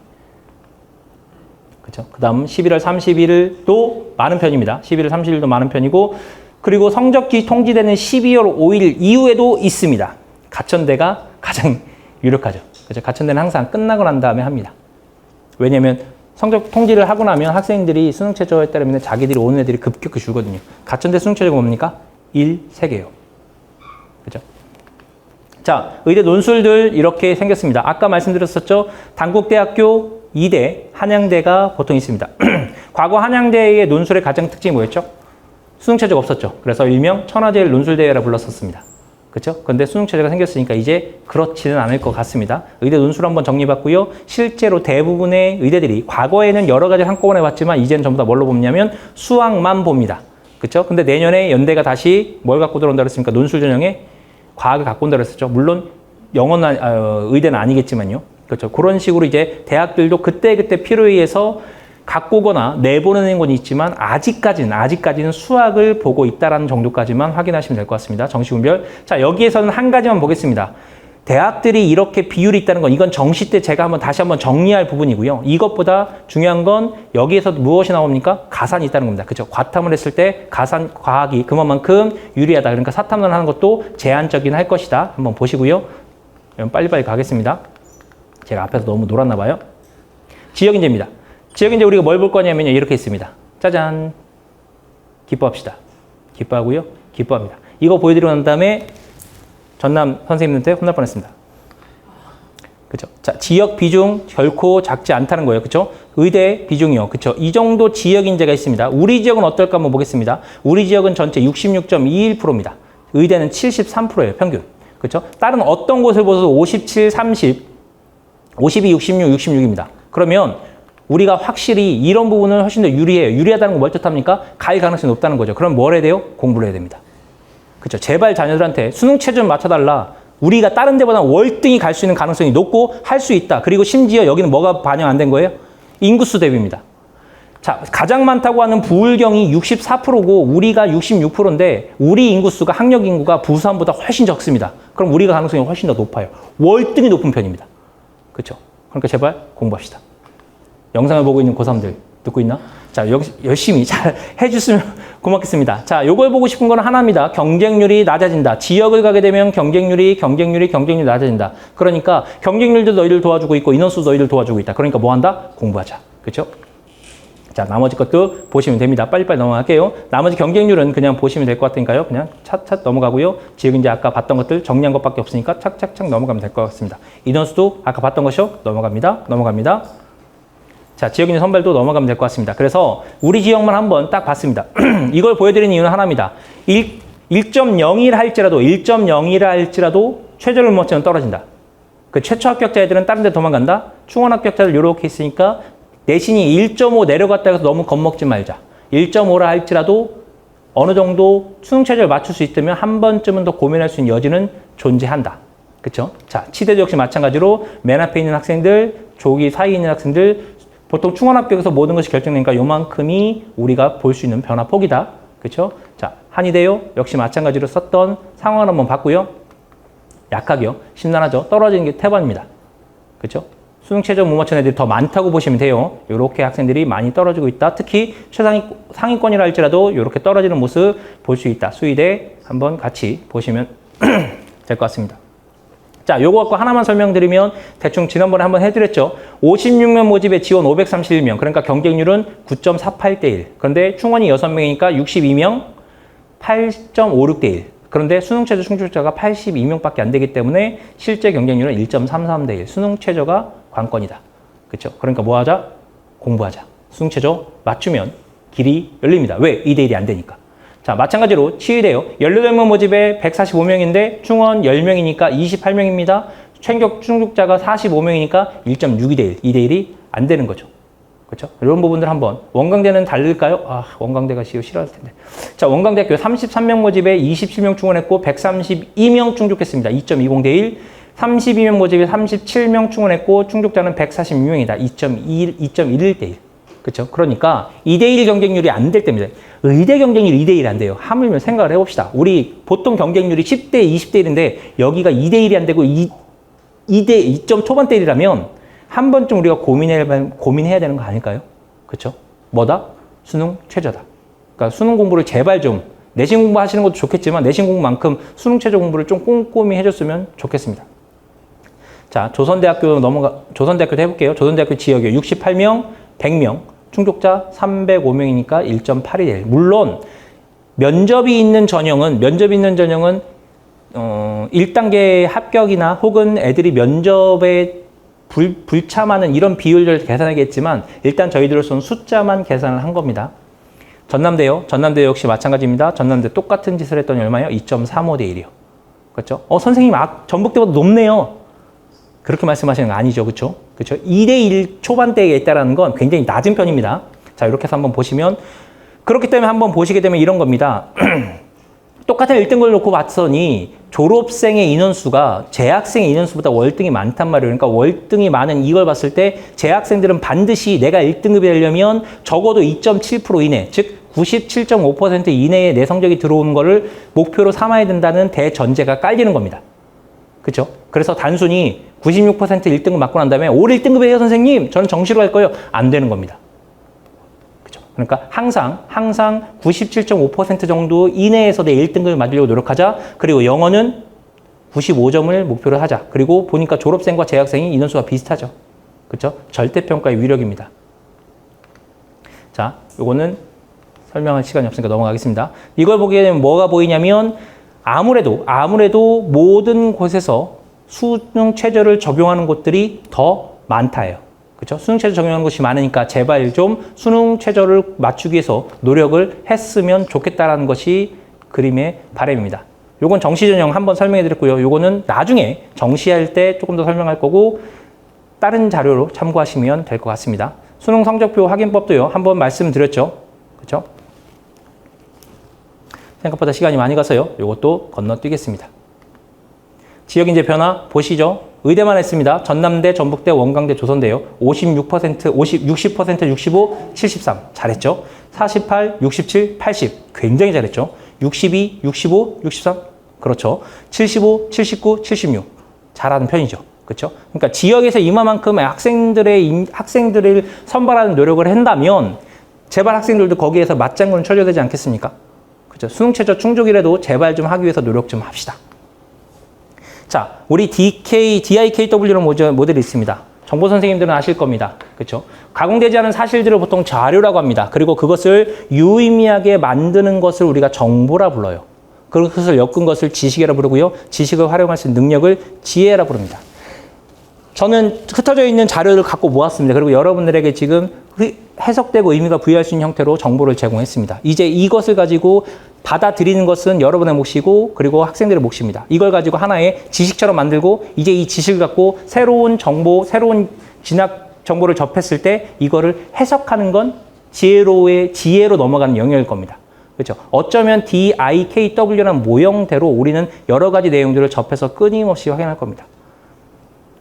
그렇죠? 그 다음 11월 30일도 많은 편입니다. 11월 30일도 많은 편이고 그리고 성적이 통지되는 12월 5일 이후에도 있습니다. 가천대가 가장 유력하죠. 그렇죠? 가천대는 항상 끝나고 난 다음에 합니다. 왜냐하면 성적 통지를 하고 나면 학생들이 수능 최저에 따르면 자기들이 오는 애들이 급격히 줄거든요. 가천대 수능 최저가 뭡니까? 3개예요. 그죠? 자, 의대 논술들 이렇게 생겼습니다. 아까 말씀드렸었죠? 단국대학교, 이대, 한양대가 보통 있습니다. 과거 한양대의 논술의 가장 특징이 뭐였죠? 수능 최저가 없었죠. 그래서 일명 천하제일 논술대회라 불렀었습니다. 그렇죠? 그런데 수능 최저가 생겼으니까 이제 그렇지는 않을 것 같습니다. 의대 논술 한번 정리해봤고요. 실제로 대부분의 의대들이 과거에는 여러 가지 한꺼번에 봤지만 이제는 전부 다 뭘로 보냐면 수학만 봅니다. 그렇죠? 근데 내년에 연대가 다시 뭘 갖고 들어온다 그랬습니까? 논술 전형에 과학을 갖고 온다 그랬었죠. 물론 영어는 의대는 아니겠지만요. 그렇죠. 그런 식으로 이제 대학들도 그때그때 필요에 의해서 갖고 오거나 내보내는 건 있지만 아직까지는 수학을 보고 있다라는 정도까지만 확인하시면 될 것 같습니다. 정시분별. 자, 여기에서는 한 가지만 보겠습니다. 대학들이 이렇게 비율이 있다는 건 이건 정시 때 제가 다시 한번 정리할 부분이고요. 이것보다 중요한 건 여기에서 무엇이 나옵니까? 가산이 있다는 겁니다. 그죠? 과탐을 했을 때 가산 과학이 그만큼 유리하다. 그러니까 사탐을 하는 것도 제한적인 할 것이다. 한번 보시고요. 빨리빨리 가겠습니다. 제가 앞에서 너무 놀았나 봐요. 지역인재입니다. 지역인재 우리가 뭘 볼 거냐면요. 이렇게 있습니다. 짜잔. 기뻐합시다. 기뻐하고요. 기뻐합니다. 이거 보여드리고 난 다음에 전남 선생님한테 혼날 뻔했습니다. 그죠? 자, 지역 비중 결코 작지 않다는 거예요. 그죠? 의대 비중이요. 그죠? 이 정도 지역 인재가 있습니다. 우리 지역은 어떨까 한번 보겠습니다. 우리 지역은 전체 66.21%입니다. 의대는 73%예요. 평균. 그죠? 다른 어떤 곳을 보셔도 57, 30, 52, 66, 66입니다. 그러면 우리가 확실히 이런 부분은 훨씬 더 유리해요. 유리하다는 건 뭘 뜻합니까? 갈 가능성이 높다는 거죠. 그럼 뭘 해야 돼요? 공부를 해야 됩니다. 그렇죠. 제발 자녀들한테 수능 최저 좀 맞춰달라. 우리가 다른 데보다 월등히 갈 수 있는 가능성이 높고 할 수 있다. 그리고 심지어 여기는 뭐가 반영 안 된 거예요? 인구수 대비입니다. 자, 가장 많다고 하는 부울경이 64%고 우리가 66%인데 우리 인구수가 학력 인구가 부산보다 훨씬 적습니다. 그럼 우리가 가능성이 훨씬 더 높아요. 월등히 높은 편입니다. 그렇죠. 그러니까 제발 공부합시다. 영상을 보고 있는 고3들 듣고 있나? 자, 열심히 잘 해주시면 고맙겠습니다. 자, 요걸 보고 싶은 건 하나입니다. 경쟁률이 낮아진다. 지역을 가게 되면 경쟁률이 낮아진다. 그러니까 경쟁률도 너희들 도와주고 있고 인원수도 너희들 도와주고 있다. 그러니까 뭐 한다? 공부하자. 그렇죠? 자, 나머지 것도 보시면 됩니다. 빨리빨리 넘어갈게요. 나머지 경쟁률은 그냥 보시면 될 것 같으니까요. 그냥 차차 넘어가고요. 지금 이제 아까 봤던 것들 정리한 것밖에 없으니까 착착착 넘어가면 될 것 같습니다. 인원수도 아까 봤던 것이요. 넘어갑니다. 자, 지역인재 선발도 넘어가면 될 것 같습니다. 그래서 우리 지역만 한번 딱 봤습니다. 이걸 보여드리는 이유는 하나입니다. 1.01 할지라도 최저를 못 치면 떨어진다. 그 최초 합격자 애들은 다른 데 도망간다. 충원 합격자들 이렇게 있으니까 내신이 1.5 내려갔다 해서 너무 겁먹지 말자. 1.5라 할지라도 어느 정도 수능 최저를 맞출 수 있다면 한 번쯤은 더 고민할 수 있는 여지는 존재한다. 그렇죠? 자, 치대도 역시 마찬가지로 맨 앞에 있는 학생들, 조기 사이에 있는 학생들 보통 충원 합격에서 모든 것이 결정되니까 요만큼이 우리가 볼 수 있는 변화폭이다. 그렇죠? 자, 한의대요. 역시 마찬가지로 썼던 상황을 한번 봤고요. 약하게요. 심란하죠. 떨어지는 게 태반입니다. 그렇죠? 수능 최저 못 맞춘 애들이 더 많다고 보시면 돼요. 이렇게 학생들이 많이 떨어지고 있다. 특히 상위권이라 할지라도 이렇게 떨어지는 모습 볼 수 있다. 수의대 한번 같이 보시면 될 것 같습니다. 자, 요거 갖고 하나만 설명드리면 대충 지난번에 한번 해드렸죠. 56명 모집에 지원 531명. 그러니까 경쟁률은 9.48대 1. 그런데 충원이 6명이니까 62명 8.56대 1. 그런데 수능 최저 충족자가 82명밖에 안 되기 때문에 실제 경쟁률은 1.33대 1. 수능 최저가 관건이다. 그렇죠? 그러니까 뭐 하자? 공부하자. 수능 최저 맞추면 길이 열립니다. 왜? 2대 1이 안 되니까. 자, 마찬가지로 치의대요. 18명 모집에 145명인데 충원 10명이니까 28명입니다. 최격 충족자가 45명이니까 1.62대 1, 2대 1이 안 되는 거죠. 그렇죠? 이런 부분들 한번. 원광대는 다를까요? 아, 원광대가 싫어할 텐데. 자, 원광대학교 33명 모집에 27명 충원했고 132명 충족했습니다. 2.20대 1. 32명 모집에 37명 충원했고 충족자는 146명이다. 2.11대 1. 그렇죠? 그러니까 2대1 경쟁률이 안 될 때입니다. 의대 경쟁률이 2대1이 안 돼요. 하물며 생각을 해봅시다. 우리 보통 경쟁률이 10대 20대 1인데 여기가 2대1이 안 되고 2점 초반대 1이라면 한 번쯤 우리가 고민해야 되는 거 아닐까요? 그렇죠? 뭐다? 수능 최저다. 그러니까 수능 공부를 제발 좀 내신 공부 하시는 것도 좋겠지만 내신 공부만큼 수능 최저 공부를 좀 꼼꼼히 해줬으면 좋겠습니다. 자, 조선대학교도 해볼게요. 조선대학교 지역에 68명, 100명, 충족자 305명이니까 1.82대 1. 물론 면접이 있는 전형은 1단계 합격이나 혹은 애들이 면접에 불참하는 이런 비율을 계산하겠지만 일단 저희들로서는 숫자만 계산을 한 겁니다. 전남대요. 전남대 역시 마찬가지입니다. 전남대 똑같은 짓을 했더니 얼마예요? 2.35대 1이요. 그렇죠? 선생님 전북대보다 높네요. 그렇게 말씀하시는 거 아니죠. 그렇죠? 그렇죠? 2대1 초반대에 있다는 건 굉장히 낮은 편입니다. 자, 이렇게 해서 한번 보시면 그렇기 때문에 한번 보시게 되면 이런 겁니다. 똑같은 1등급을 놓고 봤더니 졸업생의 인원수가 재학생의 인원수보다 월등히 많단 말이에요. 그러니까 월등히 많은 이걸 봤을 때 재학생들은 반드시 내가 1등급이 되려면 적어도 2.7% 이내, 즉 97.5% 이내에 내 성적이 들어오는 거를 목표로 삼아야 된다는 대전제가 깔리는 겁니다. 그렇죠? 그래서 단순히 96% 1등급 맞고 난 다음에 올 1등급이에요 선생님 저는 정시로 갈 거예요 안 되는 겁니다. 그렇죠? 그러니까 항상 97.5% 정도 이내에서 내 1등급을 맞으려고 노력하자. 그리고 영어는 95점을 목표로 하자. 그리고 보니까 졸업생과 재학생이 인원수가 비슷하죠. 그렇죠? 절대평가의 위력입니다. 자, 요거는 설명할 시간이 없으니까 넘어가겠습니다. 이걸 보게 되면 뭐가 보이냐면 아무래도 모든 곳에서 수능 최저를 적용하는 곳들이 더 많다예요. 그렇죠? 수능 최저 적용하는 곳이 많으니까 제발 좀 수능 최저를 맞추기 위해서 노력을 했으면 좋겠다라는 것이 그림의 바람입니다. 요건 정시 전형 한번 설명해 드렸고요. 요거는 나중에 정시할 때 조금 더 설명할 거고 다른 자료로 참고하시면 될 것 같습니다. 수능 성적표 확인법도요. 한번 말씀드렸죠. 그렇죠? 생각보다 시간이 많이 가서요. 요것도 건너뛰겠습니다. 지역인재 변화 보시죠. 의대만 했습니다. 전남대, 전북대, 원광대, 조선대요. 56%, 60%, 65, 73. 잘했죠? 48, 67, 80. 굉장히 잘했죠? 62, 65, 63. 그렇죠. 75, 79, 76. 잘하는 편이죠. 그렇죠? 그러니까 지역에서 이만큼 학생들을 선발하는 노력을 한다면 제발 학생들도 거기에서 맞장구는 쳐줘야 되지 않겠습니까? 그렇죠? 수능 최저 충족이라도 제발 좀 하기 위해서 노력 좀 합시다. 자, 우리 DIKW라는 모델이 있습니다. 정보 선생님들은 아실 겁니다. 그렇죠? 가공되지 않은 사실들을 보통 자료라고 합니다. 그리고 그것을 유의미하게 만드는 것을 우리가 정보라 불러요. 그것을 엮은 것을 지식이라 부르고요. 지식을 활용할 수 있는 능력을 지혜라 부릅니다. 저는 흩어져 있는 자료를 갖고 모았습니다. 그리고 여러분들에게 지금 해석되고 의미가 부여할 수 있는 형태로 정보를 제공했습니다. 이제 이것을 가지고 받아들이는 것은 여러분의 몫이고 그리고 학생들의 몫입니다. 이걸 가지고 하나의 지식처럼 만들고 이제 이 지식을 갖고 새로운 정보, 새로운 진학 정보를 접했을 때 이거를 해석하는 건 지혜로 넘어가는 영역일 겁니다. 그렇죠? 어쩌면 DIKW라는 모형대로 우리는 여러 가지 내용들을 접해서 끊임없이 확인할 겁니다.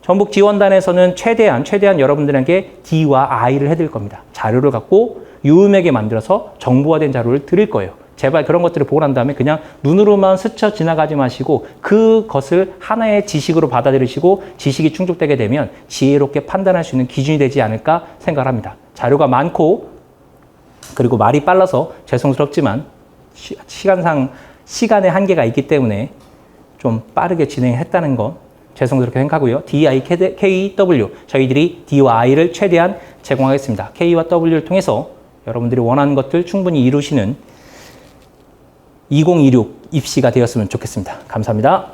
전북 지원단에서는 최대한 여러분들에게 D와 I를 해드릴 겁니다. 자료를 갖고 유의미하게 만들어서 정보화된 자료를 드릴 거예요. 제발 그런 것들을 보고 난 다음에 그냥 눈으로만 스쳐 지나가지 마시고 그것을 하나의 지식으로 받아들이시고 지식이 충족되게 되면 지혜롭게 판단할 수 있는 기준이 되지 않을까 생각을 합니다. 자료가 많고 그리고 말이 빨라서 죄송스럽지만 시간의 한계가 있기 때문에 좀 빠르게 진행했다는 거 죄송스럽게 생각하고요. DIKW 저희들이 D와 I를 최대한 제공하겠습니다. K와 W를 통해서 여러분들이 원하는 것들 충분히 이루시는 2026 입시가 되었으면 좋겠습니다. 감사합니다.